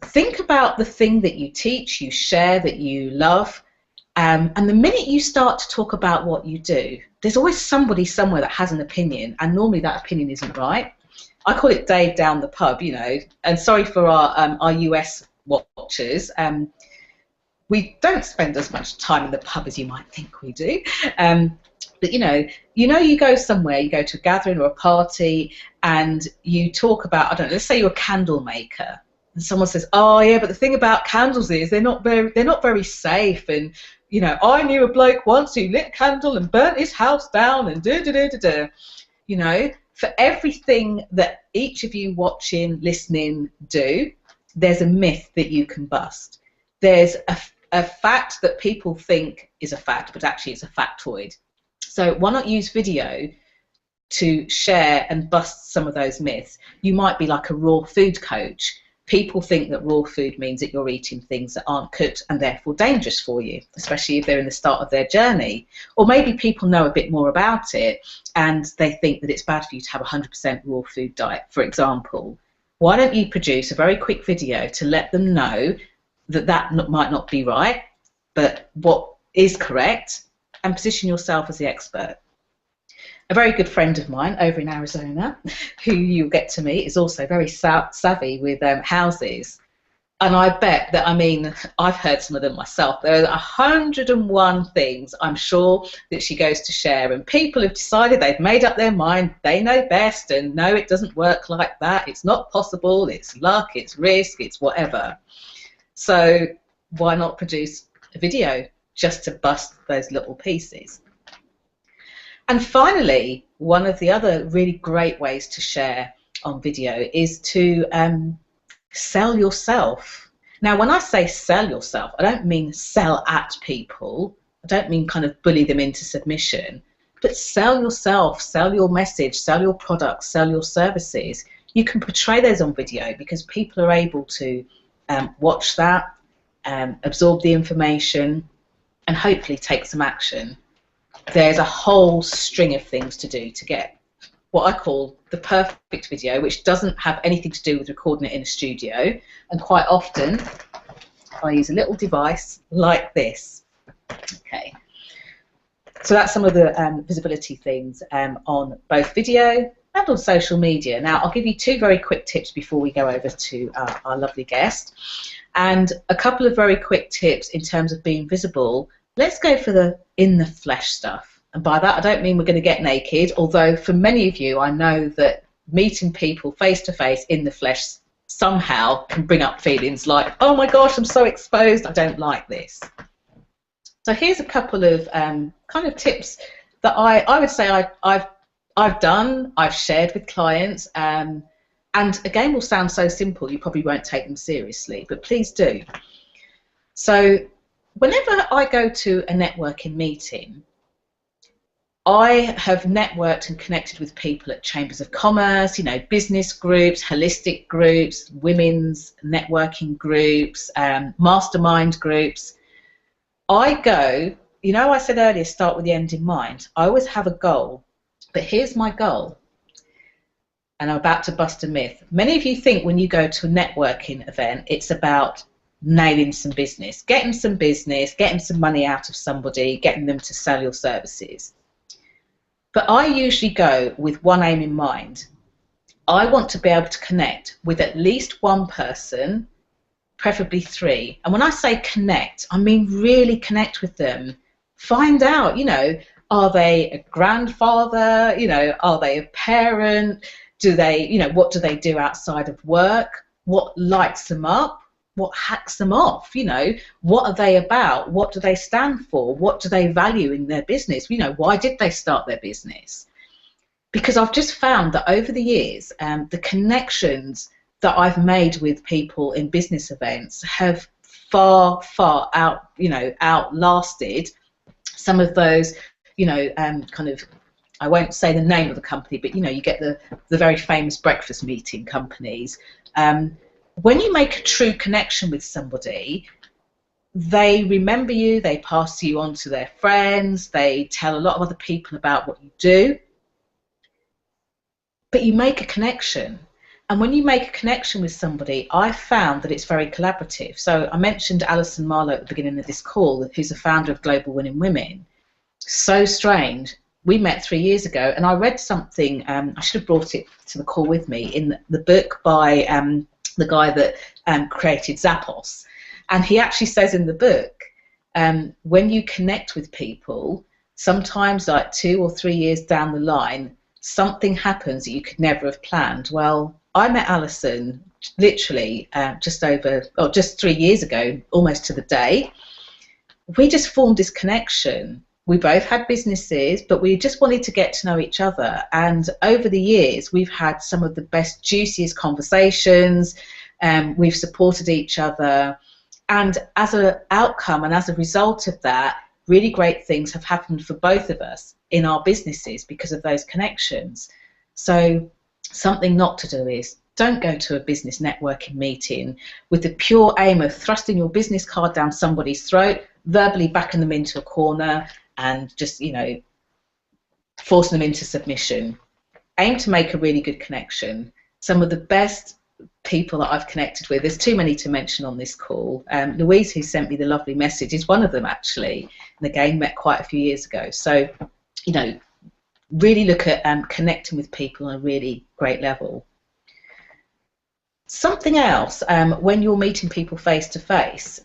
Think about the thing that you teach, you share, that you love, and the minute you start to talk about what you do, there's always somebody somewhere that has an opinion, and normally that opinion isn't right. I call it Dave Down the Pub, you know, and sorry for our US watchers. We don't spend as much time in the pub as you might think we do. But you go somewhere, you go to a gathering or a party, and you talk about, I don't know, let's say you're a candle maker. And someone says, "Oh yeah, but the thing about candles is they're not very safe." And you know, I knew a bloke once who lit a candle and burnt his house down and da. You know, for everything that each of you watching, listening do, there's a myth that you can bust. There's a fact that people think is a fact, but actually it's a factoid. So why not use video to share and bust some of those myths? You might be like a raw food coach. People think that raw food means that you're eating things that aren't cooked and therefore dangerous for you, especially if they're in the start of their journey. Or maybe people know a bit more about it and they think that it's bad for you to have a 100% raw food diet, for example. Why don't you produce a very quick video to let them know that might not be right, but what is correct, and position yourself as the expert. A very good friend of mine over in Arizona, who you'll get to meet, is also very savvy with houses. And I bet that, I've heard some of them myself. There are 101 things I'm sure that she goes to share, and people have decided, they've made up their mind, they know best, and no, it doesn't work like that, it's not possible, it's luck, it's risk, it's whatever. So why not produce a video just to bust those little pieces? And finally, one of the other really great ways to share on video is to sell yourself. Now, when I say sell yourself, I don't mean sell at people. I don't mean kind of bully them into submission, but sell yourself, sell your message, sell your products, sell your services. You can portray those on video because people are able to watch that, absorb the information, and hopefully take some action. There's a whole string of things to do to get what I call the perfect video, which doesn't have anything to do with recording it in a studio. And quite often, I use a little device like this. Okay. So that's some of the visibility things on both video and on social media. Now, I'll give you two very quick tips before we go over to our lovely guest. And a couple of very quick tips in terms of being visible. Let's go for the in the flesh stuff. And by that, I don't mean we're going to get naked, although for many of you, I know that meeting people face to face in the flesh somehow can bring up feelings like, oh my gosh, I'm so exposed, I don't like this. So here's a couple of kind of tips that I would say I've done, I've shared with clients, and again will sound so simple you probably won't take them seriously, but please do. So whenever I go to a networking meeting, I have networked and connected with people at chambers of commerce, you know, business groups, holistic groups, women's networking groups, mastermind groups. I go, you know, I said earlier, start with the end in mind. I always have a goal, but here's my goal. And I'm about to bust a myth. Many of you think when you go to a networking event, it's about nailing some business, getting some money out of somebody, getting them to sell your services. But I usually go with one aim in mind. I want to be able to connect with at least one person, preferably three. And when I say connect, I mean really connect with them. Find out, you know, are they a grandfather? You know, are they a parent? Do they, you know, what do they do outside of work? What lights them up? what hacks them off. You know, what are they about? What do they stand for? What do they value in their business? You know, why did they start their business? Because I've just found that over the years, the connections that I've made with people in business events have far outlasted some of those, kind of, I won't say the name of the company, but you get the very famous breakfast meeting companies. When you make a true connection with somebody, they remember you, they pass you on to their friends, they tell a lot of other people about what you do, but you make a connection. And when you make a connection with somebody, I found that it's very collaborative. So I mentioned Alison Marlowe at the beginning of this call, who's the founder of Global Winning Women. So strange. We met 3 years ago, and I read something, I should have brought it to the call with me, in the book by the guy that created Zappos. And he actually says in the book, when you connect with people, sometimes like 2 or 3 years down the line, something happens that you could never have planned. Well, I met Alison literally just 3 years ago, almost to the day. We just formed this connection. We both had businesses, but we just wanted to get to know each other. And over the years, we've had some of the best, juiciest conversations. We've supported each other. And as an outcome and as a result of that, really great things have happened for both of us in our businesses because of those connections. So something not to do is don't go to a business networking meeting with the pure aim of thrusting your business card down somebody's throat, verbally backing them into a corner, and just, forcing them into submission. Aim to make a really good connection. Some of the best people that I've connected with, there's too many to mention on this call. Louise, who sent me the lovely message, is one of them actually, and again met quite a few years ago. So, really look at connecting with people on a really great level. Something else, when you're meeting people face to face,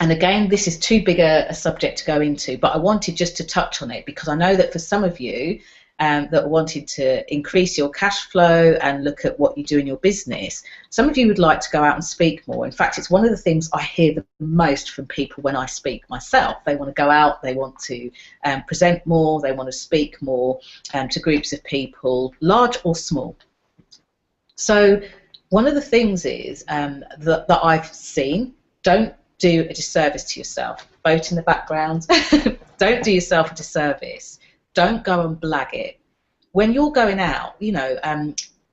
and again, this is too big a subject to go into, but I wanted just to touch on it because I know that for some of you that wanted to increase your cash flow and look at what you do in your business, some of you would like to go out and speak more. In fact, it's one of the things I hear the most from people when I speak myself. They want to go out, they want to present more, they want to speak more to groups of people, large or small. So one of the things is that I've seen, don't do a disservice to yourself. Vote in the background. Don't do yourself a disservice. Don't go and blag it. When you're going out,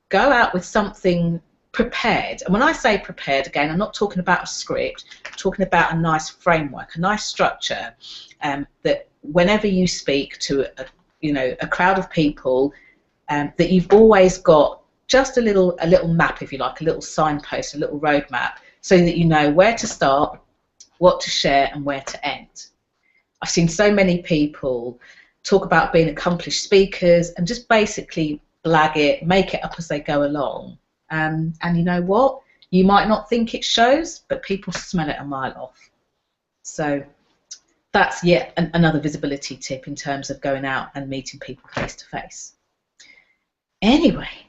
go out with something prepared. And when I say prepared, again, I'm not talking about a script. I'm talking about a nice framework, a nice structure that whenever you speak to a crowd of people, that you've always got just a little map, if you like, a little signpost, a little roadmap, so that you know where to start, what to share, and where to end. I've seen so many people talk about being accomplished speakers and just basically blag it, make it up as they go along. And you know what? You might not think it shows, but people smell it a mile off. So that's yet another visibility tip in terms of going out and meeting people face to face. Anyway,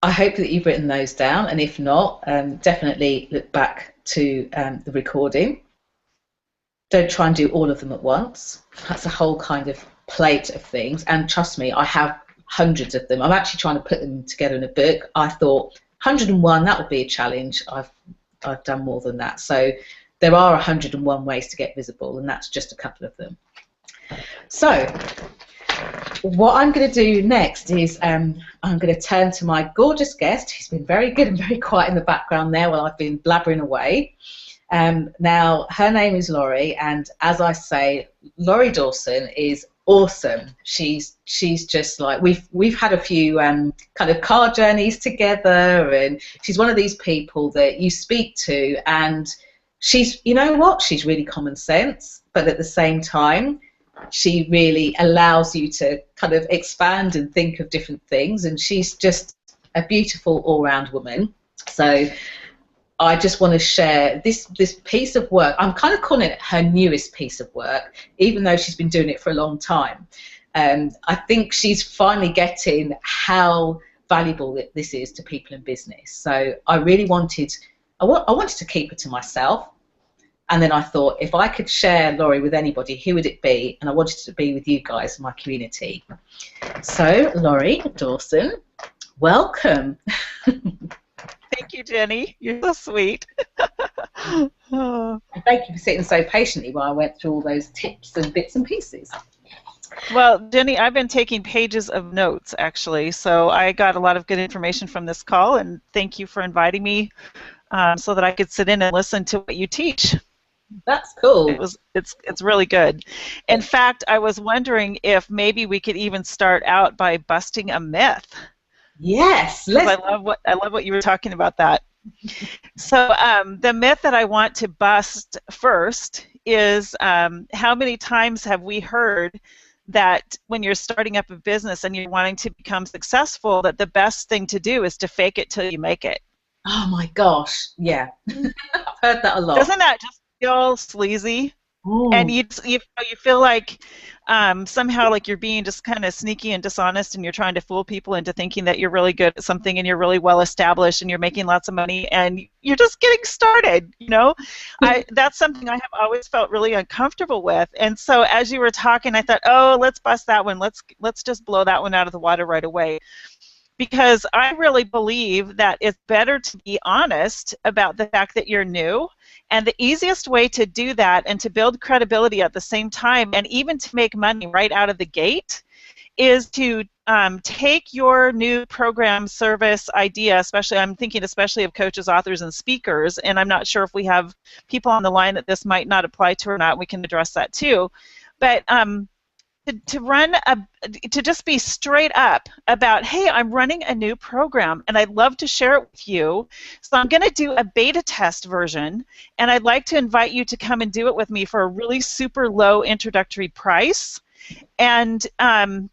I hope that you've written those down, and if not, definitely look back to the recording. Don't try and do all of them at once. That's a whole kind of plate of things, and trust me, I have hundreds of them. I'm actually trying to put them together in a book. I thought 101, that would be a challenge. I've done more than that. So there are 101 ways to get visible, and that's just a couple of them. So what I'm going to do next is I'm going to turn to my gorgeous guest, who's been very good and very quiet in the background there while I've been blabbering away. Now, her name is Laurie, and as I say, Laurie Dawson is awesome. She's just like, we've had a few kind of car journeys together, and she's one of these people that you speak to, and she's, you know what, she's really common sense, but at the same time, she really allows you to kind of expand and think of different things, and she's just a beautiful all-round woman. So I just want to share this piece of work. I'm kind of calling it her newest piece of work, even though she's been doing it for a long time. I think she's finally getting how valuable this is to people in business. So I really wanted I wanted to keep it to myself. And then I thought, if I could share Laurie with anybody, who would it be? And I wanted it to be with you guys, my community. So, Laurie Dawson, welcome. Thank you, Jenny. You're so sweet. And thank you for sitting so patiently while I went through all those tips and bits and pieces. Well, Jenny, I've been taking pages of notes, actually, so I got a lot of good information from this call, and thank you for inviting me so that I could sit in and listen to what you teach. That's cool. It's really good. In fact, I was wondering if maybe we could even start out by busting a myth. Yes, I love what you were talking about that. So the myth that I want to bust first is how many times have we heard that when you're starting up a business and you're wanting to become successful, that the best thing to do is to fake it till you make it? Oh my gosh, yeah. I've heard that a lot. Doesn't that just feel sleazy? Ooh. And you feel like somehow like you're being just kind of sneaky and dishonest, and you're trying to fool people into thinking that you're really good at something and you're really well established and you're making lots of money and you're just getting started, you know? That's something I have always felt really uncomfortable with. And so as you were talking, I thought, oh, let's bust that one. Let's just blow that one out of the water right away. Because I really believe that it's better to be honest about the fact that you're new, and the easiest way to do that and to build credibility at the same time and even to make money right out of the gate is to take your new program, service, idea, I'm thinking especially of coaches, authors, and speakers, and I'm not sure if we have people on the line that this might not apply to or not. We can address that too. But to just be straight up about, hey, I'm running a new program and I'd love to share it with you. So I'm going to do a beta test version, and I'd like to invite you to come and do it with me for a really super low introductory price. And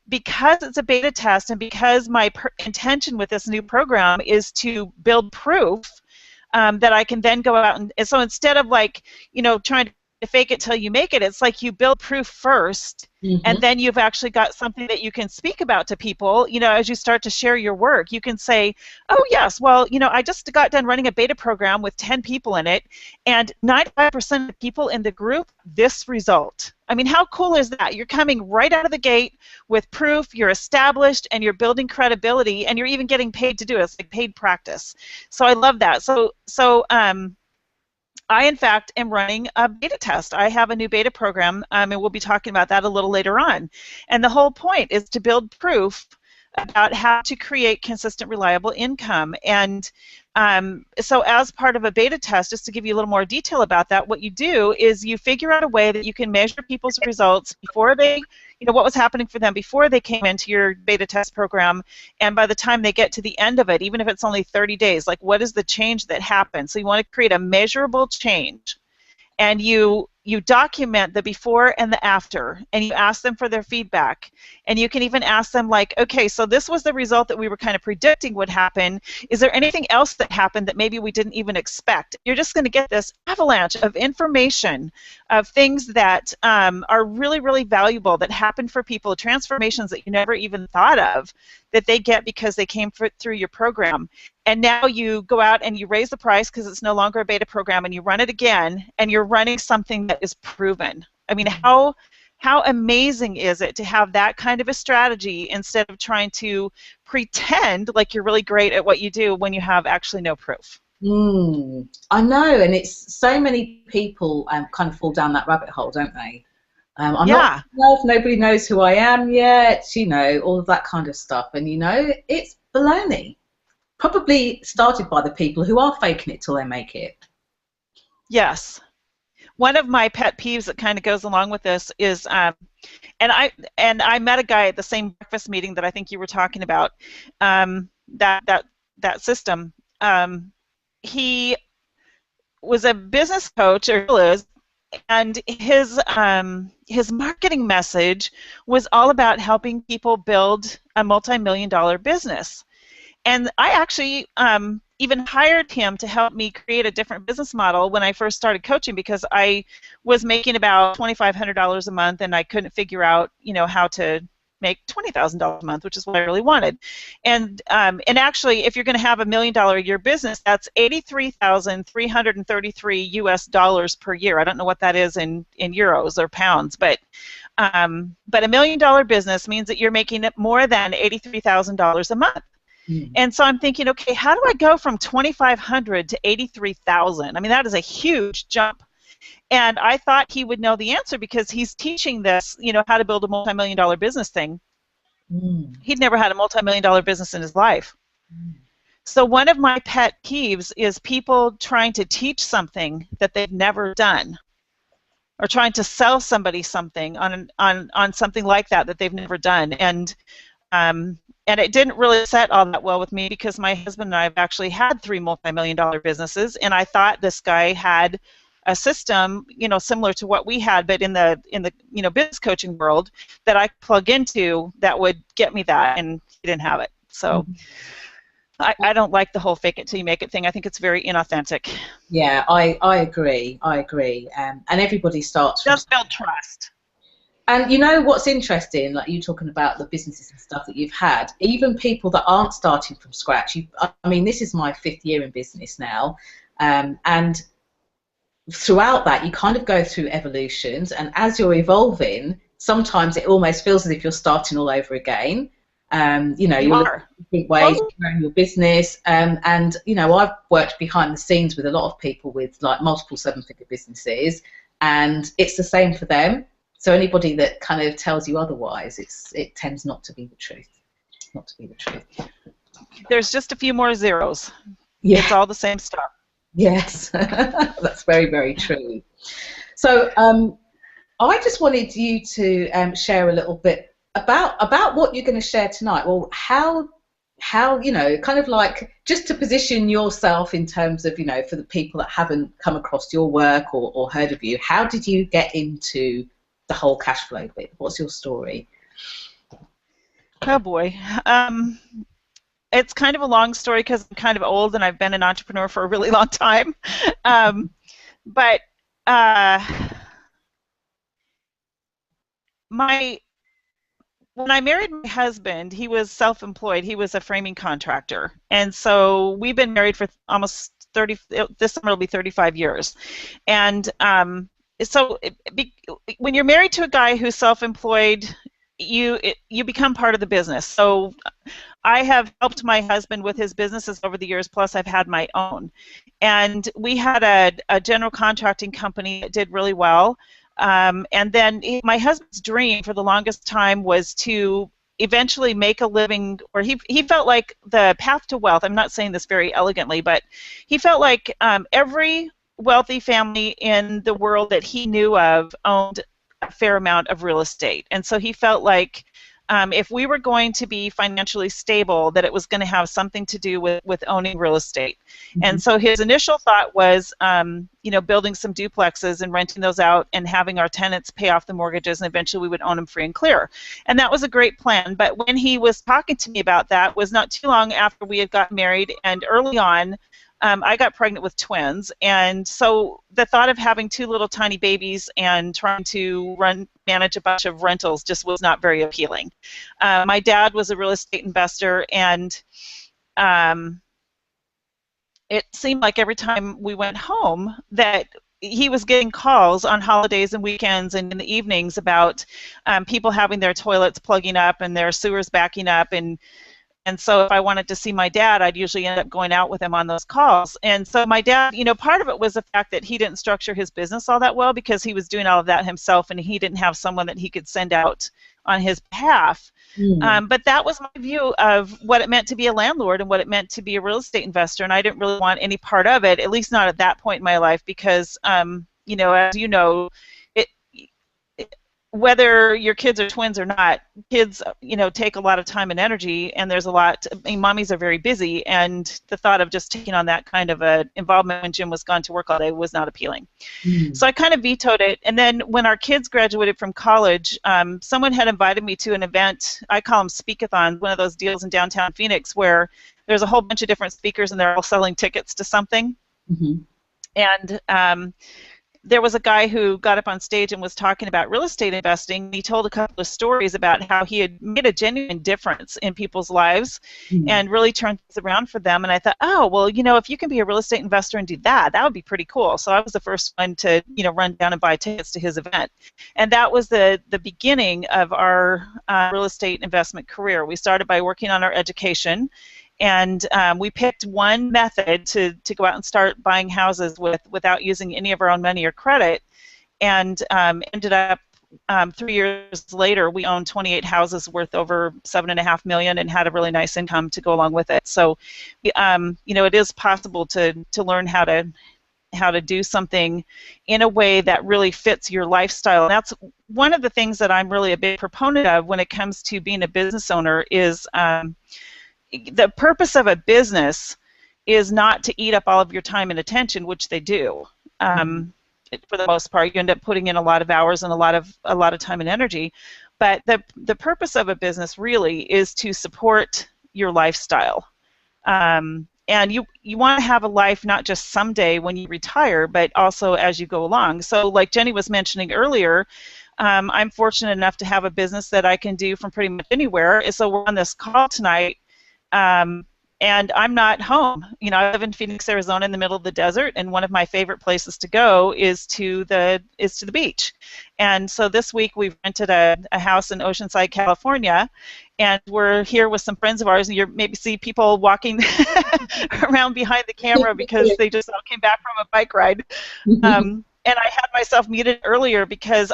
because it's a beta test, and because my intention with this new program is to build proof that I can then go out and so instead of like, you know, trying to fake it till you make it, it's like you build proof first, and then you've actually got something that you can speak about to people. You know, as you start to share your work, you can say, oh yes, well, you know, I just got done running a beta program with 10 people in it, and 95% of the people in the group, this result. I mean, how cool is that? You're coming right out of the gate with proof, you're established, and you're building credibility, and you're even getting paid to do it. It's like paid practice. So I love that. So I, in fact, am running a beta test. I have a new beta program, and we'll be talking about that a little later on. And the whole point is to build proof about how to create consistent, reliable income. And so as part of a beta test, just to give you a little more detail about that, what you do is you figure out a way that you can measure people's results before they, you know, what was happening for them before they came into your beta test program, and by the time they get to the end of it, even if it's only 30 days, like what is the change that happened? So you want to create a measurable change, and you document the before and the after, and you ask them for their feedback. And you can even ask them like, okay, so this was the result that we were kind of predicting would happen. Is there anything else that happened that maybe we didn't even expect? You're just going to get this avalanche of information of things that are really, really valuable that happen for people, transformations that you never even thought of that they get because they came through your program. And now you go out and you raise the price because it's no longer a beta program, and you run it again, and you're running something that is proven. I mean, how amazing is it to have that kind of a strategy instead of trying to pretend like you're really great at what you do when you have actually no proof? I know, and it's so many people kind of fall down that rabbit hole, don't they? I'm not myself, nobody knows who I am yet, you know, all of that kind of stuff. And, you know, it's baloney. Probably started by the people who are faking it till they make it. Yes. One of my pet peeves that kind of goes along with this is, and I met a guy at the same breakfast meeting that I think you were talking about, that system. He was a business coach, or still is, and his marketing message was all about helping people build a multi-million-dollar business. And I actually even hired him to help me create a different business model when I first started coaching, because I was making about $2,500 a month, and I couldn't figure out, you know, how to make $20,000 a month, which is what I really wanted. And actually, if you're going to have $1 million a year business, that's $83,333 US dollars per year. I don't know what that is in euros or pounds, but $1 million business means that you're making more than $83,000 a month. And so I'm thinking, okay, how do I go from 2,500 to 83,000? I mean, that is a huge jump. And I thought he would know the answer because he's teaching this, how to build a multi-million-dollar business thing. He'd never had a multi-million-dollar business in his life. So one of my pet peeves is people trying to teach something that they've never done, or trying to sell somebody something on something like that they've never done. And it didn't really set all that well with me because my husband and I have actually had 3 multi-million-dollar businesses, and I thought this guy had a system, similar to what we had, but in the business coaching world that I could plug into that would get me that, and he didn't have it. So I don't like the whole fake it till you make it thing. I think it's very inauthentic. Yeah, I agree. And everybody starts from... Just build trust. And what's interesting, like you talking about the businesses and stuff that you've had, even people that aren't starting from scratch, I mean, this is my 5th year in business now, and throughout that you kind of go through evolutions, and as you're evolving, sometimes it almost feels as if you're starting all over again. You're looking at different ways of growing your business, and I've worked behind the scenes with a lot of people with like multiple 7-figure businesses, and it's the same for them. So anybody that kind of tells you otherwise, it tends not to be the truth. Not to be the truth. There's just a few more zeros. Yeah. It's all the same stuff. Yes, that's very, very true. So I just wanted you to share a little bit about what you're going to share tonight. Well, how kind of like just to position yourself in terms of, for the people that haven't come across your work or heard of you, how did you get into the whole cash flow bit? What's your story? Oh boy. It's kind of a long story because I'm kind of old and I've been an entrepreneur for a really long time. But when I married my husband, he was self-employed. He was a framing contractor. And so we've been married for almost 30, this summer will be 35 years. And so when you're married to a guy who's self-employed, you become part of the business. So I have helped my husband with his businesses over the years, plus I've had my own. And we had a general contracting company that did really well. And then my husband's dream for the longest time was to eventually make a living, or he felt like the path to wealth, I'm not saying this very elegantly, but he felt like every wealthy family in the world that he knew of owned a fair amount of real estate. And so he felt like if we were going to be financially stable, that it was going to have something to do with owning real estate. Mm-hmm. And so his initial thought was, building some duplexes and renting those out and having our tenants pay off the mortgages, and eventually we would own them free and clear. And that was a great plan. But when he was talking to me about that was not too long after we had gotten married, and early on, I got pregnant with twins, and so the thought of having 2 little tiny babies and trying to manage a bunch of rentals just was not very appealing. My dad was a real estate investor, and it seemed like every time we went home that he was getting calls on holidays and weekends and in the evenings about people having their toilets plugging up and their sewers backing up, and so if I wanted to see my dad, I'd usually end up going out with him on those calls. And so my dad, part of it was the fact that he didn't structure his business all that well because he was doing all of that himself, and he didn't have someone that he could send out on his behalf. But that was my view of what it meant to be a landlord and what it meant to be a real estate investor, and I didn't really want any part of it, at least not at that point in my life, because, as you know, whether your kids are twins or not, kids, take a lot of time and energy, and there's a lot. Mommies are very busy, and the thought of just taking on that kind of a involvement when Jim was gone to work all day was not appealing. So I kind of vetoed it. And then when our kids graduated from college, someone had invited me to an event. I call them speak-a-thons, one of those deals in downtown Phoenix where there's a whole bunch of different speakers and they're all selling tickets to something. And there was a guy who got up on stage and was talking about real estate investing. He told a couple of stories about how he had made a genuine difference in people's lives and really turned things around for them. And I thought, oh, well, you know, if you can be a real estate investor and do that, that would be pretty cool. So I was the first one to, you know, run down and buy tickets to his event. And that was the beginning of our real estate investment career. We started by working on our education. And we picked one method to go out and start buying houses without using any of our own money or credit, and ended up 3 years later we owned 28 houses worth over $7.5 million and had a really nice income to go along with it. So, you know, it is possible to learn how to do something in a way that really fits your lifestyle. And that's one of the things that I'm really a big proponent of when it comes to being a business owner is the purpose of a business is not to eat up all of your time and attention, which they do. For the most part, you end up putting in a lot of hours and a lot of time and energy. But the purpose of a business really is to support your lifestyle. And you want to have a life not just someday when you retire, but also as you go along. So like Jenny was mentioning earlier, I'm fortunate enough to have a business that I can do from pretty much anywhere. So we're on this call tonight. And I'm not home. You know, I live in Phoenix, Arizona, in the middle of the desert, and one of my favorite places to go is to the beach. And so this week we've rented a house in Oceanside, California, and we're here with some friends of ours. And you maybe see people walking around behind the camera because they just all came back from a bike ride. And I had myself muted earlier because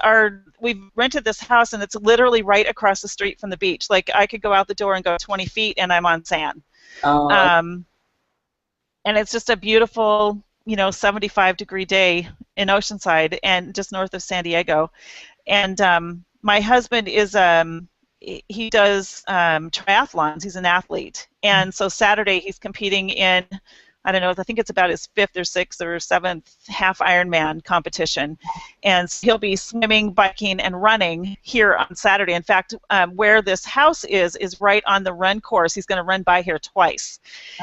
we've rented this house and it's literally right across the street from the beach. Like I could go out the door and go 20 feet and I'm on sand. And it's just a beautiful, you know, 75-degree day in Oceanside and just north of San Diego. And my husband is he does triathlons. He's an athlete, and so Saturday he's competing in, I don't know, I think it's about his 5th or 6th or 7th half Ironman competition. And so he'll be swimming, biking, and running here on Saturday. In fact, where this house is right on the run course. He's going to run by here twice.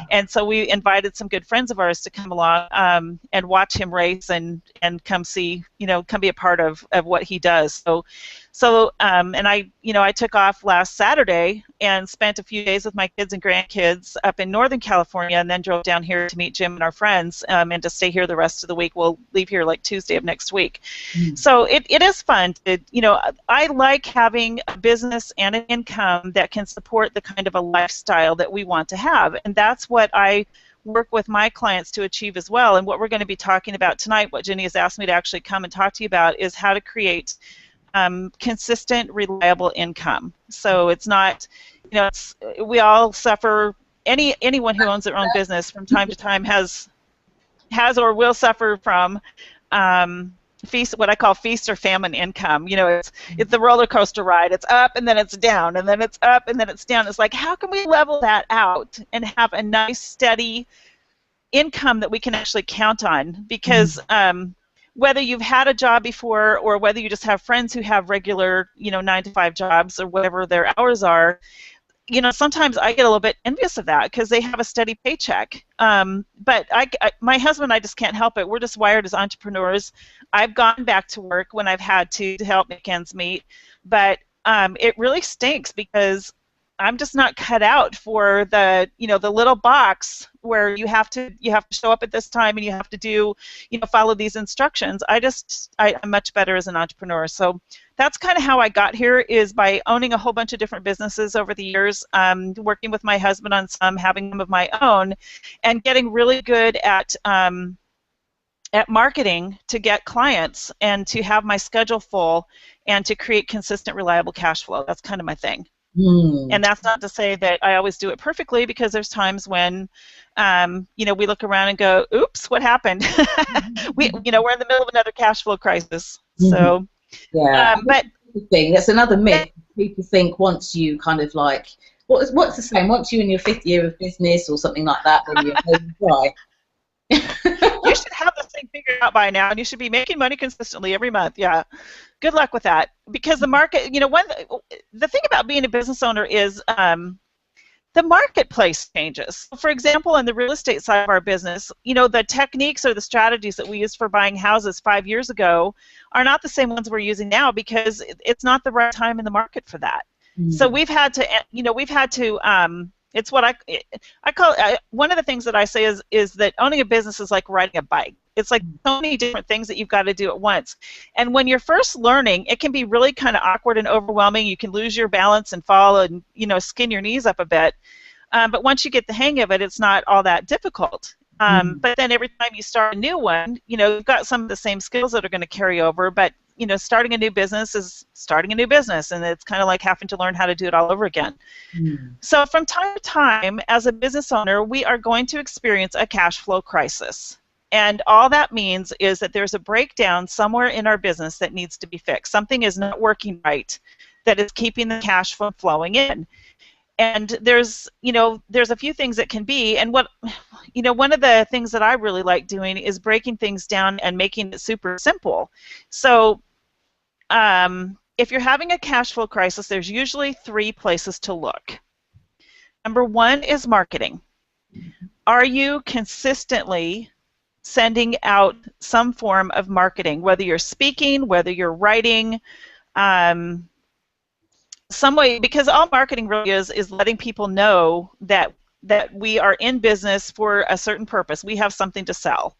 And so we invited some good friends of ours to come along and watch him race and come see, you know, come be a part of what he does. So and I took off last Saturday and spent a few days with my kids and grandkids up in Northern California, and then drove down here to meet Jim and our friends and to stay here the rest of the week. We'll leave here like Tuesday of next week. So it is fun. I like having a business and an income that can support the kind of a lifestyle that we want to have, and that's what I work with my clients to achieve as well. And what we're going to be talking about tonight, what Jenny has asked me to actually come and talk to you about, is how to create consistent, reliable income. So it's not, you know, we all suffer. Anyone who owns their own business from time to time has or will suffer from what I call feast or famine income. You know, it's the roller coaster ride. It's up and then it's down, and then it's up and then it's down. It's like, how can we level that out and have a nice, steady income that we can actually count on? Because whether you've had a job before or whether you just have friends who have regular, you know, 9-to-5 jobs or whatever their hours are, you know, sometimes I get a little bit envious of that because they have a steady paycheck. But my husband and I just can't help it. We're just wired as entrepreneurs. I've gone back to work when I've had to help make ends meet, but it really stinks because I'm just not cut out for the little box where you have to show up at this time and you have to do, you know, follow these instructions. I'm much better as an entrepreneur. So that's kind of how I got here, is by owning a whole bunch of different businesses over the years, working with my husband on some, having them of my own, and getting really good at marketing to get clients and to have my schedule full and to create consistent, reliable cash flow. That's kind of my thing. And that's not to say that I always do it perfectly, because there's times when, you know, we look around and go, "Oops, what happened?" we're in the middle of another cash flow crisis. So, yeah, but thing that's another myth. People think once you kind of like what's the saying? Once you're in your 5th year of business or something like that, then you're home dry. You should have this thing figured out by now, and you should be making money consistently every month. Yeah. Good luck with that, because the market, you know, the thing about being a business owner is the marketplace changes. For example, in the real estate side of our business, you know, the techniques or the strategies that we used for buying houses 5 years ago are not the same ones we're using now because it's not the right time in the market for that. So we've had to, you know, it's what I call, one of the things that I say is that owning a business is like riding a bike. It's like so many different things that you've got to do at once. And when you're first learning, it can be really kind of awkward and overwhelming. You can lose your balance and fall and, you know, skin your knees up a bit. But once you get the hang of it, it's not all that difficult. But then every time you start a new one, you know, you've got some of the same skills that are going to carry over, but you know, starting a new business is starting a new business, and it's kind of like having to learn how to do it all over again. So from time to time, as a business owner, we are going to experience a cash flow crisis. And all that means is that there's a breakdown somewhere in our business that needs to be fixed. Something is not working right that is keeping the cash flow flowing in. And there's a few things that can be, and one of the things that I really like doing is breaking things down and making it super simple. So if you're having a cash flow crisis, there's usually 3 places to look. Number 1 is marketing. Are you consistently sending out some form of marketing, whether you're speaking, whether you're writing, some way, because all marketing really is letting people know that we are in business for a certain purpose. We have something to sell,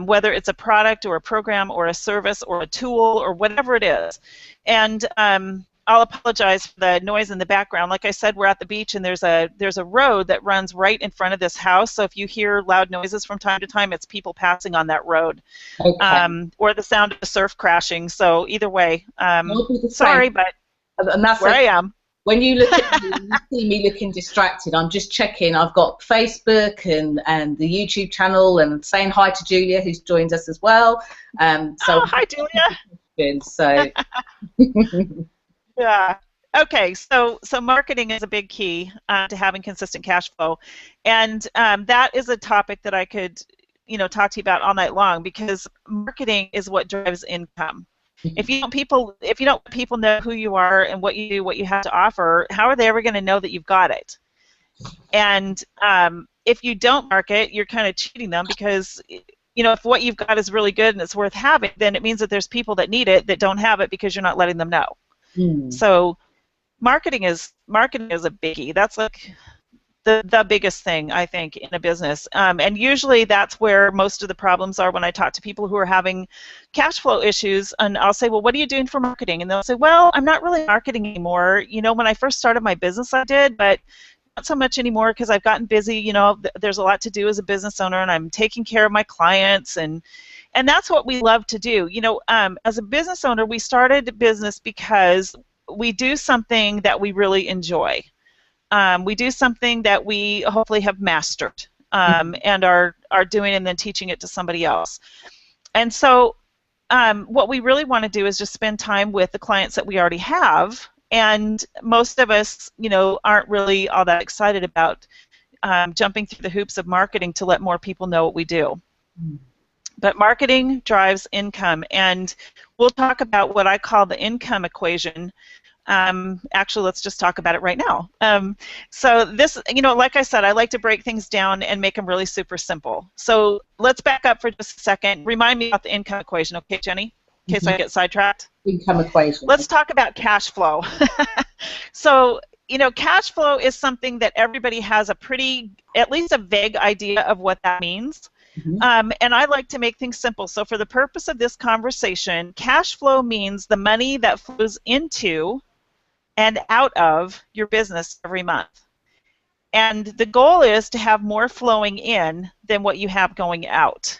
whether it's a product or a program or a service or a tool or whatever it is. And I'll apologize for the noise in the background. Like I said, we're at the beach, and there's a road that runs right in front of this house. So if you hear loud noises from time to time, it's people passing on that road, or the sound of the surf crashing. So either way, sorry, but and that's where I am. When you look at me, you see me looking distracted. I'm just checking. I've got Facebook and the YouTube channel, and saying hi to Julia, who's joined us as well. Hi, Julia. So. Yeah. Okay. So marketing is a big key to having consistent cash flow, and that is a topic that I could, talk to you about all night long, because marketing is what drives income. If you don't let people know who you are and what you do, what you have to offer, how are they ever going to know that you've got it? And if you don't market, you're kind of cheating them, because if what you've got is really good and it's worth having, then it means that there's people that need it that don't have it because you're not letting them know. So marketing is a biggie. That's like the biggest thing, I think, in a business. And usually that's where most of the problems are when I talk to people who are having cash flow issues. And I'll say, well, what are you doing for marketing? And they'll say, well, I'm not really marketing anymore. When I first started my business, I did, but not so much anymore because I've gotten busy. There's a lot to do as a business owner, and I'm taking care of my clients. And that's what we love to do. As a business owner, we started business because we do something that we really enjoy. We do something that we hopefully have mastered and are doing, and then teaching it to somebody else. And so what we really want to do is just spend time with the clients that we already have. And most of us, aren't really all that excited about jumping through the hoops of marketing to let more people know what we do. But marketing drives income, and we'll talk about what I call the income equation. Actually, let's just talk about it right now. So this, like I said, I like to break things down and make them really super simple. So let's back up for just a second. Remind me about the income equation, okay, Jenny? In case I get sidetracked. Income equation. Let's talk about cash flow. So, cash flow is something that everybody has at least a vague idea of what that means. And I like to make things simple. So for the purpose of this conversation, cash flow means the money that flows into and out of your business every month. And the goal is to have more flowing in than what you have going out,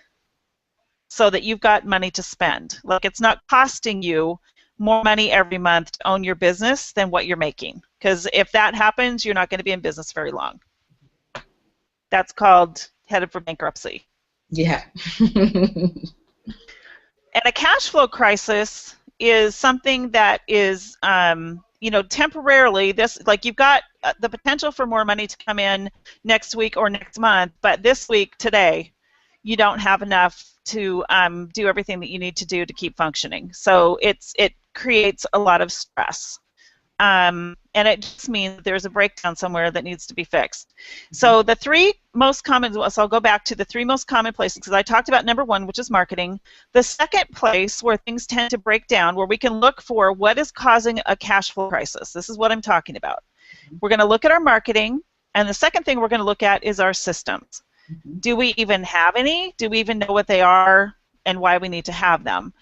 so that you've got money to spend. Like, it's not costing you more money every month to own your business than what you're making. Because if that happens, you're not going to be in business very long. That's called headed for bankruptcy. Yeah. And a cash flow crisis is something that is, temporarily, you've got the potential for more money to come in next week or next month, but this week, today, you don't have enough to do everything that you need to do to keep functioning. So it creates a lot of stress. And it just means that there's a breakdown somewhere that needs to be fixed. So the three most common, so I'll go back to the three most common places, because I talked about number one, which is marketing. The second place where things tend to break down, where we can look for what is causing a cash flow crisis. This is what I'm talking about. We're going to look at our marketing, and the second thing we're going to look at is our systems. Do we even have any? Do we even know what they are and why we need to have them?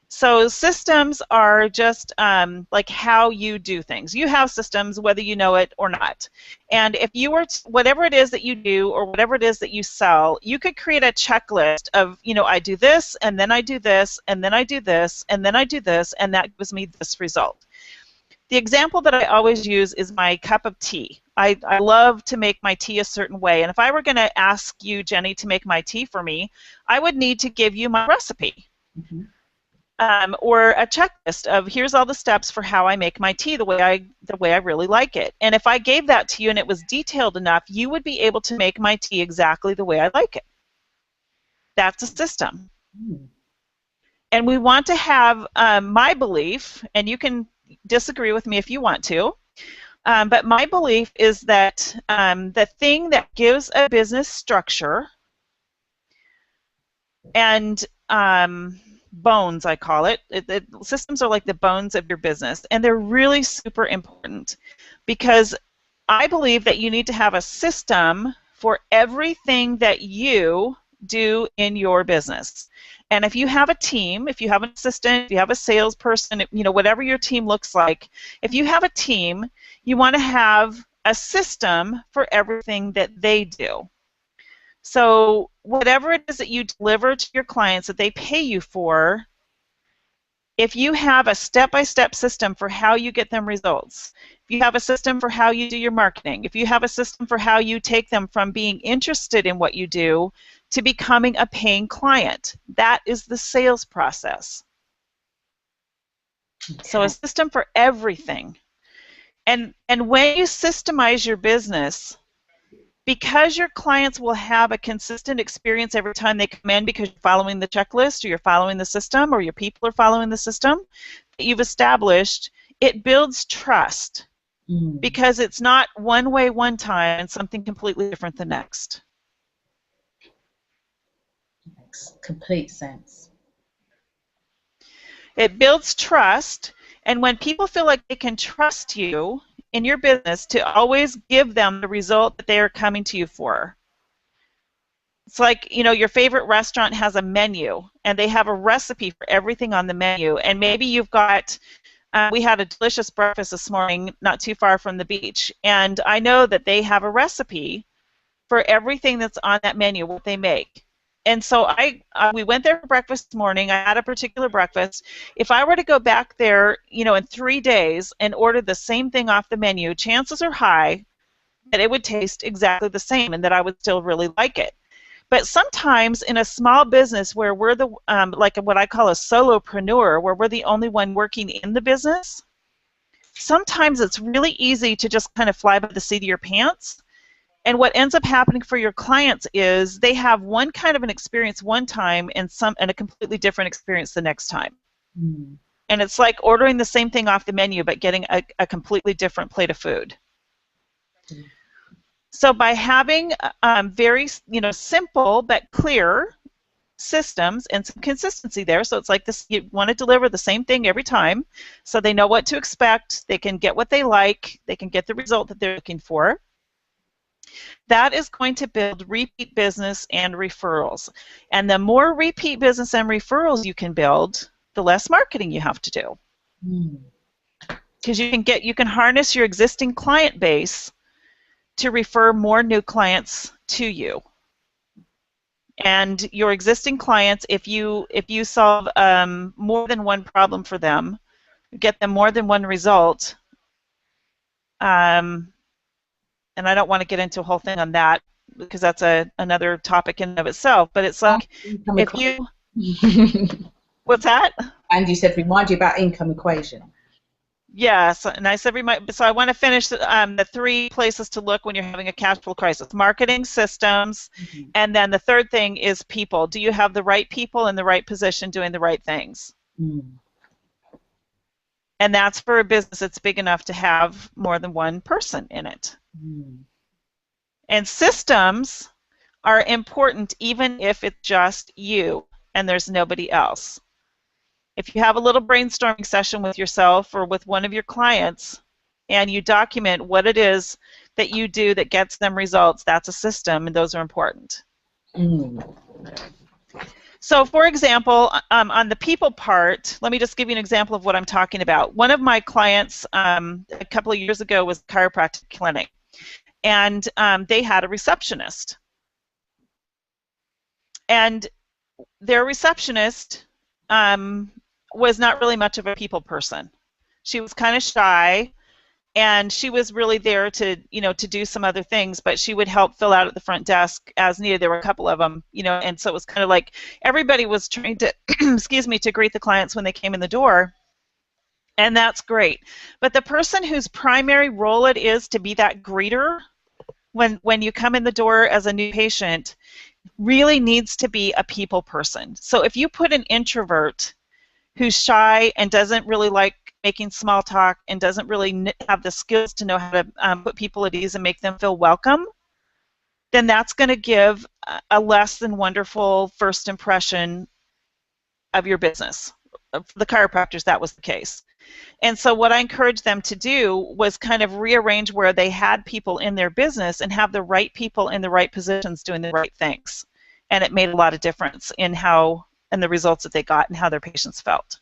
So systems are just like how you do things. You have systems whether you know it or not. And if you were, whatever it is that you do or whatever it is that you sell, you could create a checklist of, you know, I do this, and then I do this, and then I do this, and then I do this, and that gives me this result. The example that I always use is my cup of tea. I love to make my tea a certain way. And if I were going to ask you, Jenny, to make my tea for me, I would need to give you my recipe. Or a checklist of here's all the steps for how I make my tea the way I really like it. And if I gave that to you and it was detailed enough, you would be able to make my tea exactly the way I like it. That's a system. And we want to have my belief, and you can disagree with me if you want to, but my belief is that the thing that gives a business structure and bones, I call it. Systems are like the bones of your business, and they're really super important because I believe that you need to have a system for everything that you do in your business. And if you have a team, if you have an assistant, if you have a salesperson, you know, whatever your team looks like, if you have a team, you want to have a system for everything that they do. So whatever it is that you deliver to your clients that they pay you for, if you have a step-by-step system for how you get them results, if you have a system for how you do your marketing, if you have a system for how you take them from being interested in what you do to becoming a paying client, that is the sales process. Okay. So a system for everything. And when you systemize your business, because your clients will have a consistent experience every time they come in because you're following the checklist or you're following the system or your people are following the system that you've established, it builds trust because it's not one way one time and something completely different the next. Makes complete sense. It builds trust, and when people feel like they can trust you in your business to always give them the result that they are coming to you for. It's like, you know, your favorite restaurant has a menu, and they have a recipe for everything on the menu, and maybe you've got, we had a delicious breakfast this morning not too far from the beach, and I know that they have a recipe for everything that's on that menu, what they make. And so we went there for breakfast this morning. I had a particular breakfast. If I were to go back there, you know, in 3 days and order the same thing off the menu, chances are high that it would taste exactly the same and that I would still really like it. But sometimes in a small business where we're the, like what I call a solopreneur, where we're the only one working in the business, sometimes it's really easy to just kind of fly by the seat of your pants. And what ends up happening for your clients is they have one kind of an experience one time and a completely different experience the next time. And it's like ordering the same thing off the menu but getting a completely different plate of food. So by having very, you know, simple but clear systems and some consistency there, so it's like this, you want to deliver the same thing every time so they know what to expect, they can get what they like, they can get the result that they're looking for. That is going to build repeat business and referrals. And the more repeat business and referrals you can build, the less marketing you have to do. Because you can harness your existing client base to refer more new clients to you. And your existing clients, if you solve more than one problem for them, get them more than one result, and I don't want to get into a whole thing on that because that's another topic in and of itself. But it's like if you, what's that? And you said remind you about income equation. Yes, and I said remind. So I want to finish the 3 places to look when you're having a cash flow crisis: marketing, systems, and then the third thing is people. Do you have the right people in the right position doing the right things? And that's for a business that's big enough to have more than one person in it. Mm. And systems are important even if it's just you and there's nobody else. If you have a little brainstorming session with yourself or with one of your clients and you document what it is that you do that gets them results, that's a system, and those are important. Mm. So, for example, on the people part, let me just give you an example of what I'm talking about. One of my clients a couple of years ago was a chiropractic clinic, and they had a receptionist. And their receptionist was not really much of a people person. She was kind of shy, and she was really there to, to do some other things, but she would help fill out at the front desk as needed. There were a couple of them, and so it was kind of like everybody was trying to, excuse me, to greet the clients when they came in the door, and that's great. But the person whose primary role it is to be that greeter when you come in the door as a new patient really needs to be a people person. So if you put an introvert who's shy and doesn't really like making small talk and doesn't really have the skills to know how to put people at ease and make them feel welcome, then that's going to give a less than wonderful first impression of your business. For the chiropractors, that was the case. And so what I encouraged them to do was kind of rearrange where they had people in their business and have the right people in the right positions doing the right things. And it made a lot of difference in the results that they got and how their patients felt.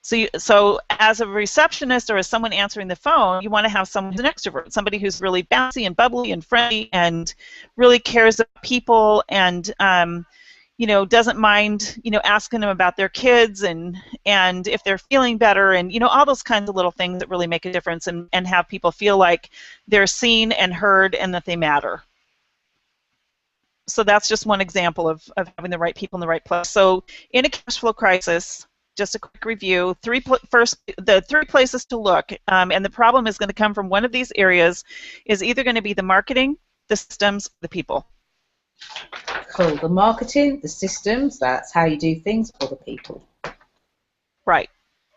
So as a receptionist or as someone answering the phone, you want to have someone who's an extrovert, somebody who's really bouncy and bubbly and friendly and really cares about people and doesn't mind asking them about their kids and if they're feeling better and all those kinds of little things that really make a difference and have people feel like they're seen and heard and that they matter. So that's just one example of having the right people in the right place. So in a cash flow crisis, just a quick review, the three places to look, and the problem is going to come from one of these areas, is either going to be the marketing, the systems, the people. Cool. The marketing, the systems, that's how you do things, for the people. Right.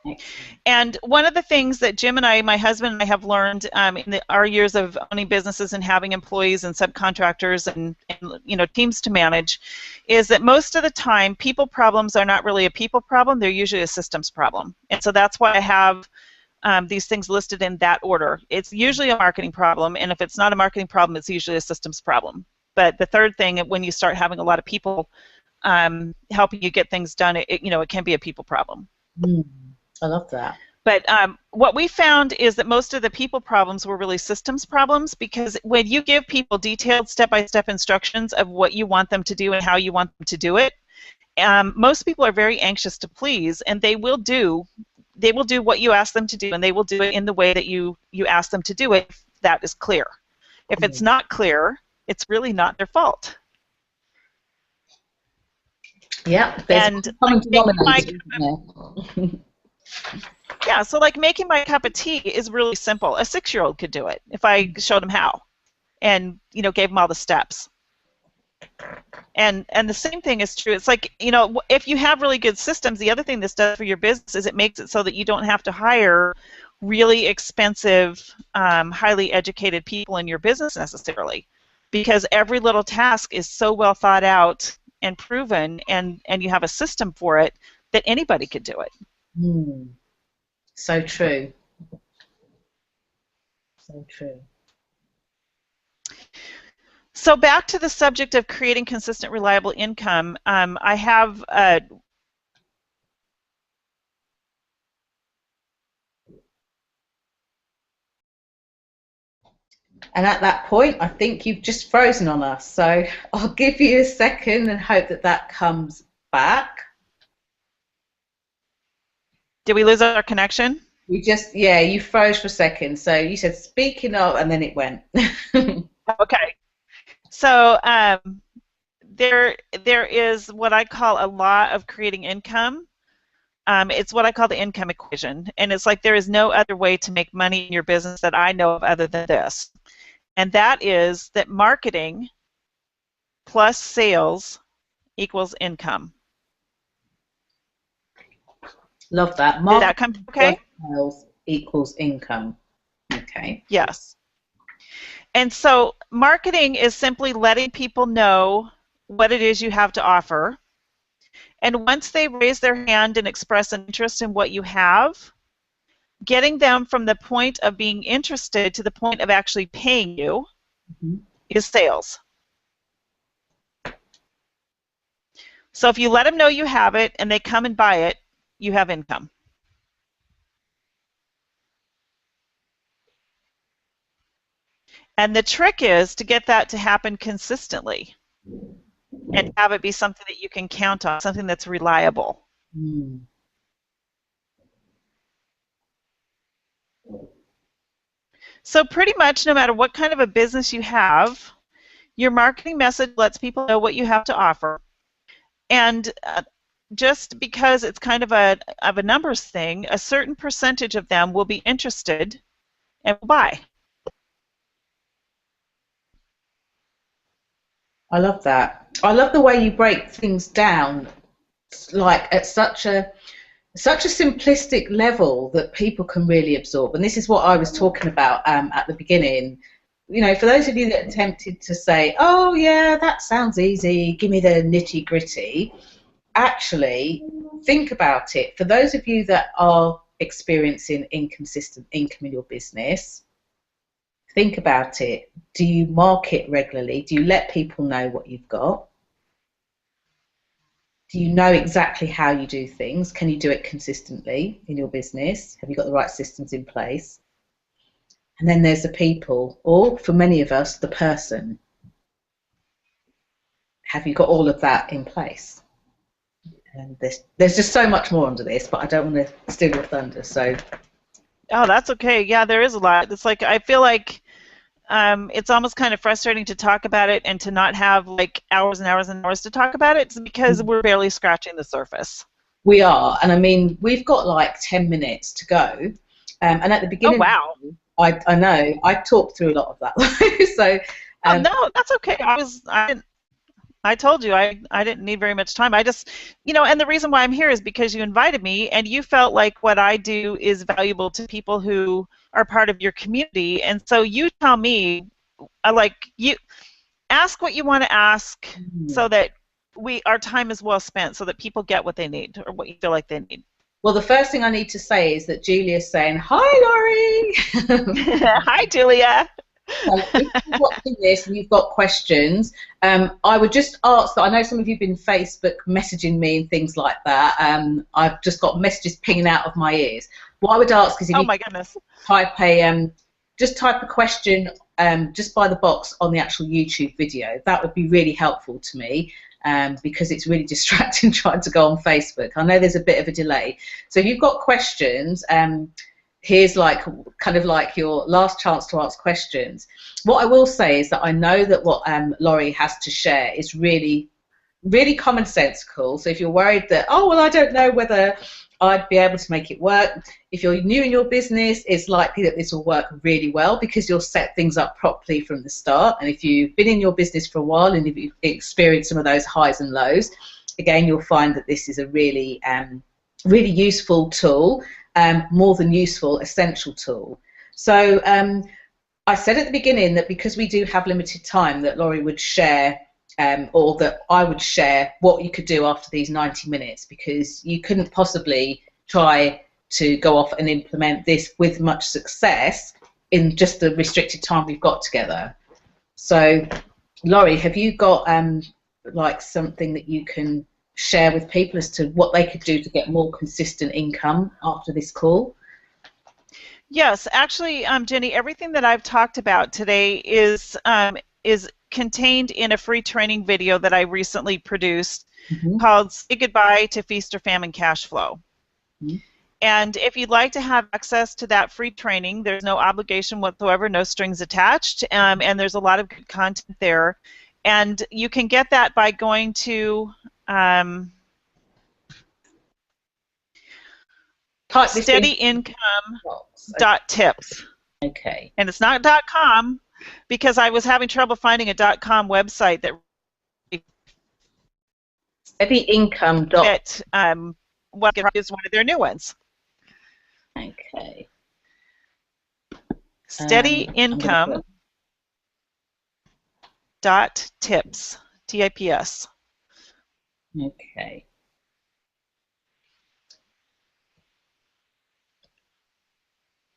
Excellent. And one of the things that Jim and I, my husband and I, have learned in our years of owning businesses and having employees and subcontractors and teams to manage is that most of the time people problems are not really a people problem, they're usually a systems problem. And so that's why I have these things listed in that order. It's usually a marketing problem, and if it's not a marketing problem, it's usually a systems problem. But the third thing, when you start having a lot of people helping you get things done, it can be a people problem. I love that. But what we found is that most of the people problems were really systems problems, because when you give people detailed step-by-step instructions of what you want them to do and how you want them to do it, most people are very anxious to please, and they will do what you ask them to do, and they will do it in the way that you ask them to do it, if that is clear. If it's not clear, it's really not their fault. Yeah, and common denominator, isn't there? Yeah, so like making my cup of tea is really simple. A 6-year-old could do it if I showed them how and gave them all the steps. And the same thing is true. It's like, if you have really good systems, the other thing this does for your business is it makes it so that you don't have to hire really expensive, highly educated people in your business necessarily, because every little task is so well thought out and proven, and you have a system for it that anybody could do it. So true. So true. So back to the subject of creating consistent, reliable income, I have and at that point, I think you've just frozen on us. So I'll give you a second and hope that comes back. Did we lose our connection? You froze for a second. So you said speaking of, and then it went. Okay. So there is what I call a law of creating income. It's what I call the income equation, and it's like there is no other way to make money in your business that I know of other than this, and that is that marketing plus sales equals income. Love that. Did that come okay? Sales equals income. Okay. Yes. And so marketing is simply letting people know what it is you have to offer. And once they raise their hand and express an interest in what you have, getting them from the point of being interested to the point of actually paying you is sales. So if you let them know you have it and they come and buy it, you have income. And the trick is to get that to happen consistently and have it be something that you can count on, something that's reliable. So pretty much no matter what kind of a business you have, your marketing message lets people know what you have to offer. And just because it's kind of a numbers thing, a certain percentage of them will be interested and will buy. I love that. I love the way you break things down, like at such a simplistic level that people can really absorb. And this is what I was talking about at the beginning. You know, for those of you that are tempted to say, oh yeah, that sounds easy, give me the nitty gritty, actually think about it. For those of you that are experiencing inconsistent income in your business, think about it. Do you market regularly? Do you let people know what you've got? Do you know exactly how you do things? Can you do it consistently in your business? Have you got the right systems in place? And then there's the people, or for many of us, the person. Have you got all of that in place? And there's just so much more under this, but I don't want to steal your thunder. So. Oh, that's okay. Yeah, there is a lot. It's like I feel like it's almost kind of frustrating to talk about it and to not have like hours and hours and hours to talk about it. It's because we're barely scratching the surface. We are, and I mean we've got like 10 minutes to go. And at the beginning, oh wow, I know I talked through a lot of that. So. Oh, no, that's okay. I told you I didn't need very much time. I just, you know, and the reason why I'm here is because you invited me and you felt like what I do is valuable to people who are part of your community. And so you tell me, you ask what you want to ask so that our time is well spent, so that people get what they need or what you feel like they need. Well, the first thing I need to say is that Julia's saying, hi, Laurie. Hi, Julia. So if you're watching this and you've got questions, I would just ask that. I know some of you have been Facebook messaging me and things like that. I've just got messages pinging out of my ears. What I would ask is if oh my goodness, type a question just by the box on the actual YouTube video. That would be really helpful to me. Because it's really distracting trying to go on Facebook. I know there's a bit of a delay. So if you've got questions, here's kind of like your last chance to ask questions. What I will say is that I know that what Laurie has to share is really, really commonsensical. So if you're worried that, oh, well, I don't know whether I'd be able to make it work, if you're new in your business, it's likely that this will work really well because you'll set things up properly from the start. And if you've been in your business for a while and if you've experienced some of those highs and lows, again, you'll find that this is a really, really useful tool. More than useful, essential tool. So I said at the beginning that because we do have limited time that Laurie would share or that I would share what you could do after these 90 minutes, because you couldn't possibly try to go off and implement this with much success in just the restricted time we've got together. So Laurie, have you got like something that you can share with people as to what they could do to get more consistent income after this call? Yes, actually, Jenny, everything that I've talked about today is contained in a free training video that I recently produced called Say Goodbye to Feast or Famine Cash Flow. And if you'd like to have access to that free training, there's no obligation whatsoever, no strings attached, and there's a lot of good content there. And you can get that by going to steadyincome.tips. Okay. And it's not .com because I was having trouble finding a .com website that steadyincome. what is one of their new ones. Okay. Steady income dot tips, TIPS. Okay.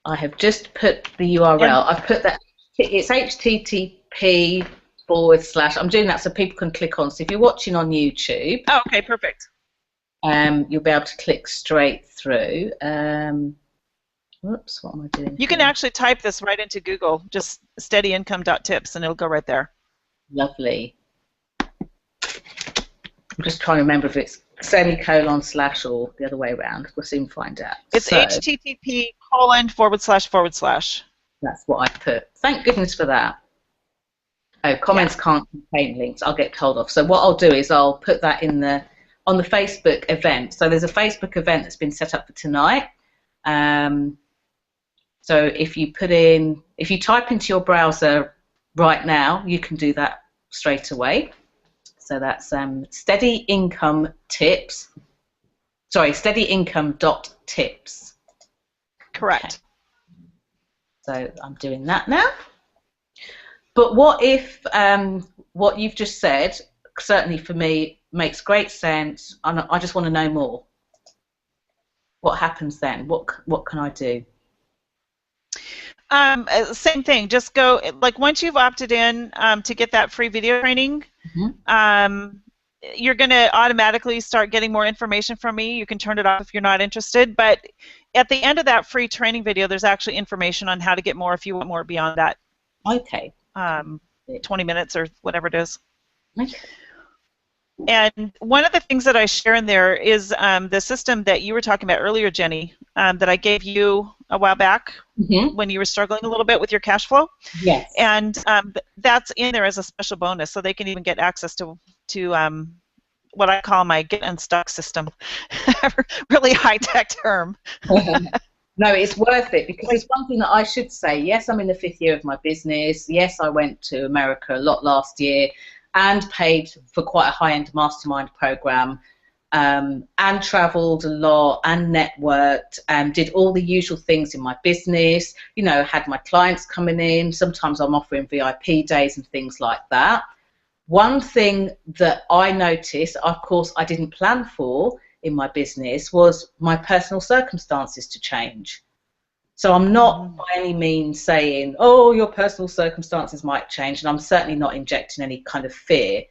I have just put the URL. I've put that. It's http/. I'm doing that so people can click on. So if you're watching on YouTube, oh, okay, perfect. You'll be able to click straight through. Whoops, what am I doing? You can actually type this right into Google, just steadyincome.tips, and it'll go right there. Lovely. I'm just trying to remember if it's semicolon / or the other way around. We'll soon find out. It's http://. That's what I put. Thank goodness for that. Oh, comments can't contain links. I'll get told off. So what I'll do is I'll put that on the Facebook event. So there's a Facebook event that's been set up for tonight. So if you type into your browser right now, you can do that straight away. So that's steadyincome.tips. Correct. Okay. So I'm doing that now. But what if what you've just said, certainly for me, makes great sense, and I just want to know more. What happens then? What can I do? Same thing. Just go, like, once you've opted in to get that free video training, you're going to automatically start getting more information from me. You can turn it off if you're not interested. But at the end of that free training video, there's actually information on how to get more if you want more beyond that. Okay. 20 minutes or whatever it is. Okay. And one of the things that I share in there is the system that you were talking about earlier, Jenny, that I gave you a while back when you were struggling a little bit with your cash flow. Yes. And that's in there as a special bonus, so they can even get access to what I call my get unstuck system. Really high-tech term. No, it's worth it, because it's one thing that I should say. Yes, I'm in the 5th year of my business. Yes, I went to America a lot last year and paid for quite a high-end mastermind program, and travelled a lot and networked and did all the usual things in my business. You know, had my clients coming in. Sometimes I'm offering VIP days and things like that. One thing that I noticed, of course, I didn't plan for in my business, was my personal circumstances to change. So I'm not by any means saying, oh, your personal circumstances might change, and I'm certainly not injecting any kind of fear.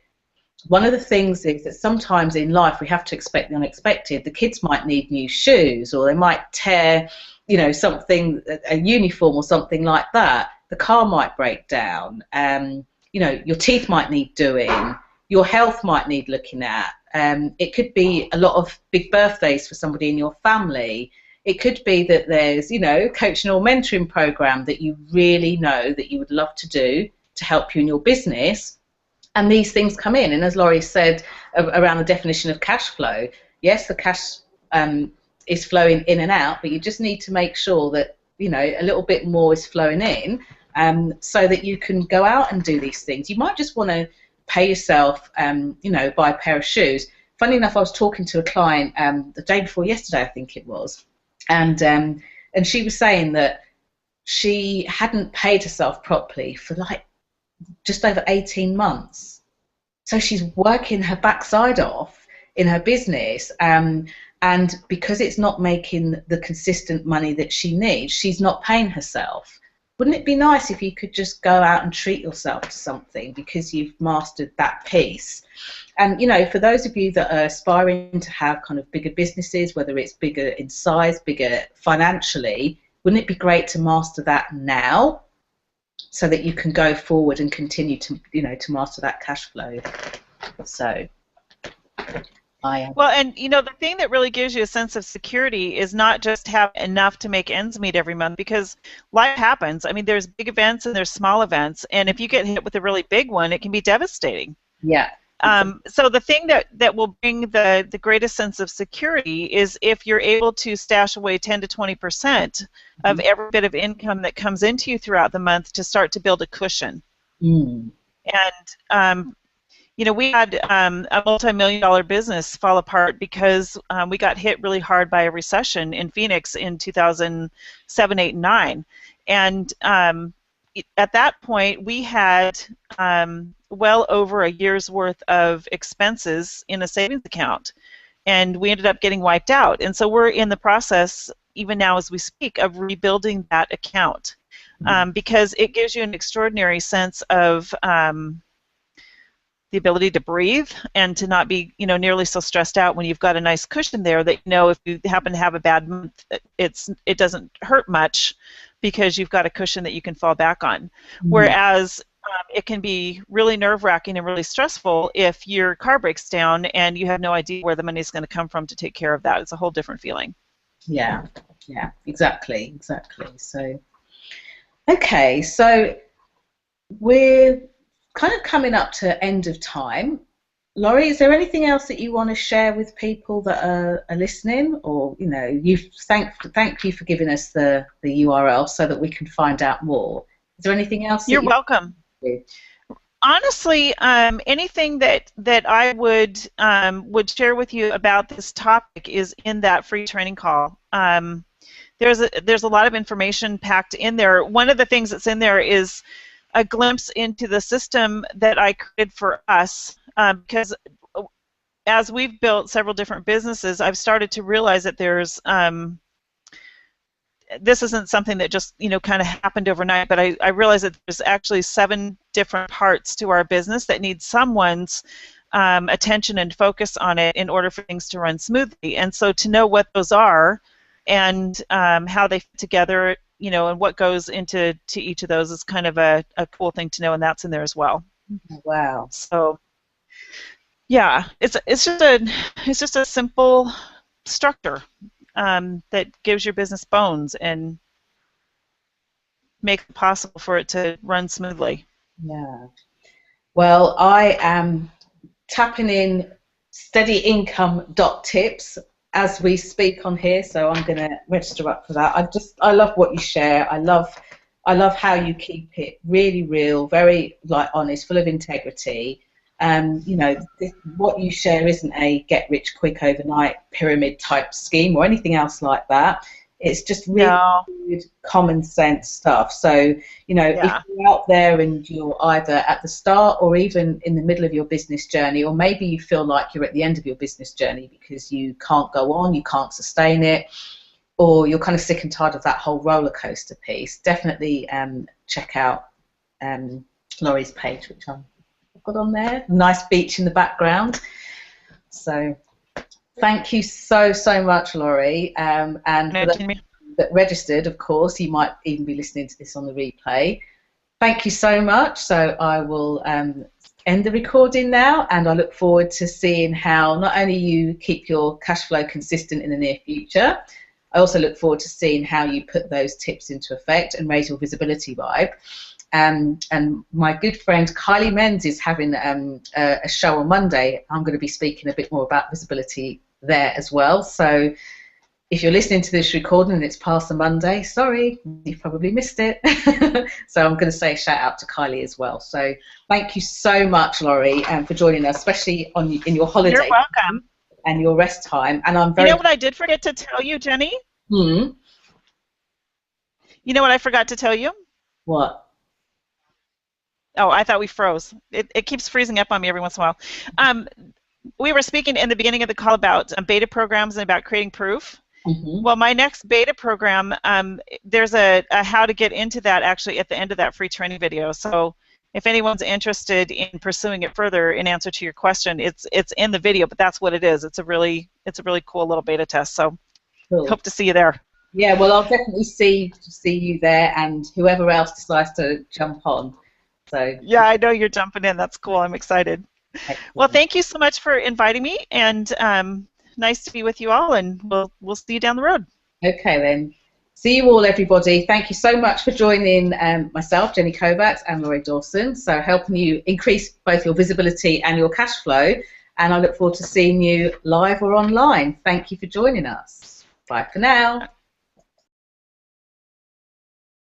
One of the things is that sometimes in life we have to expect the unexpected. The kids might need new shoes, or they might tear, you know, something, a uniform or something like that. The car might break down. You know, your teeth might need doing. Your health might need looking at. It could be a lot of big birthdays for somebody in your family. It could be that there's, you know, coaching or mentoring program that you really know that you would love to do to help you in your business. And these things come in. And as Laurie said around the definition of cash flow, yes, the cash is flowing in and out, but you just need to make sure that, you know, a little bit more is flowing in so that you can go out and do these things. You might just want to pay yourself, you know, buy a pair of shoes. Funny enough, I was talking to a client the day before yesterday, I think it was, and she was saying that she hadn't paid herself properly for like just over 18 months. So she's working her backside off in her business, and because it's not making the consistent money that she needs, she's not paying herself. Wouldn't it be nice if you could just go out and treat yourself to something because you've mastered that piece? And, you know, for those of you that are aspiring to have kind of bigger businesses, whether it's bigger in size, bigger financially, wouldn't it be great to master that now so that you can go forward and continue to, you know, to master that cash flow? So well, and you know, the thing that really gives you a sense of security is not just have enough to make ends meet every month, because life happens. I mean, there's big events and there's small events, and if you get hit with a really big one, it can be devastating. Yeah. So the thing that will bring the greatest sense of security is if you're able to stash away 10 to 20% of every bit of income that comes into you throughout the month to start to build a cushion. And we had a multi-million-dollar business fall apart because we got hit really hard by a recession in Phoenix in 2007, 8, and 9. And at that point, we had well over a year's worth of expenses in a savings account, and we ended up getting wiped out. And so we're in the process, even now as we speak, of rebuilding that account because it gives you an extraordinary sense of the ability to breathe and to not be, nearly so stressed out when you've got a nice cushion there that if you happen to have a bad month, it doesn't hurt much because you've got a cushion that you can fall back on. Whereas it can be really nerve-wracking and really stressful if your car breaks down and you have no idea where the money is going to come from to take care of that. It's a whole different feeling. Yeah, exactly. So, okay, so we're kind of coming up to end of time. Laurie, is there anything else that you want to share with people that are listening, or thank you for giving us the URL so that we can find out more? Is there anything else? You're welcome. Honestly, anything that I would share with you about this topic is in that free training call. There's a lot of information packed in there. One of the things that's in there is a glimpse into the system that I created for us, because as we've built several different businesses, I've started to realize that there's this isn't something that just kind of happened overnight, but I realized that there's actually 7 different parts to our business that need someone's attention and focus on it in order for things to run smoothly. And so to know what those are and how they fit together, and what goes into each of those is kind of a cool thing to know, and that's in there as well. Wow. So yeah, it's just a simple structure that gives your business bones and makes it possible for it to run smoothly. Yeah. Well, I am tapping in steadyincome.tips as we speak on here, so I'm going to register up for that. I love what you share. I love how you keep it really real, very honest, full of integrity. What you share isn't a get rich quick overnight pyramid type scheme or anything else like that. It's just really good common sense stuff. So, if you're out there and you're either at the start or even in the middle of your business journey, or maybe you feel like you're at the end of your business journey because you can't go on, you can't sustain it, or you're kind of sick and tired of that whole roller coaster piece, definitely check out Laurie's page, which I've got on there. Nice beach in the background. So thank you so much, Laurie. And for those that registered, of course, you might even be listening to this on the replay. Thank you so much. So I will end the recording now, and I look forward to seeing how not only you keep your cash flow consistent in the near future, I also look forward to seeing how you put those tips into effect and raise your visibility vibe. And my good friend Kylie Menz is having a show on Monday. I'm going to be speaking a bit more about visibility there as well. So if you're listening to this recording and it's past the Monday, sorry, you've probably missed it. So I'm going to say a shout out to Kylie as well. So thank you so much, Laurie, for joining us, especially in your holiday. You're welcome. And your rest time. And I'm very. You know what I did forget to tell you, Jenny? Hmm. You know what I forgot to tell you? What? Oh, I thought we froze. It keeps freezing up on me every once in a while. We were speaking in the beginning of the call about beta programs and about creating proof. Mm-hmm. Well, my next beta program, there's a how to get into that actually at the end of that free training video. So if anyone's interested in pursuing it further in answer to your question, it's in the video, but that's what it is. It's a really cool little beta test. So Cool. Hope to see you there. Yeah, well, I'll definitely see you there, and whoever else decides to jump on. So yeah, I know you're jumping in. That's cool. I'm excited. Excellent. Well, thank you so much for inviting me, and nice to be with you all, and we'll see you down the road. Okay, then. See you all, everybody. Thank you so much for joining myself, Jenny Kovacs, and Laurie Dawson, so helping you increase both your visibility and your cash flow, and I look forward to seeing you live or online. Thank you for joining us. Bye for now.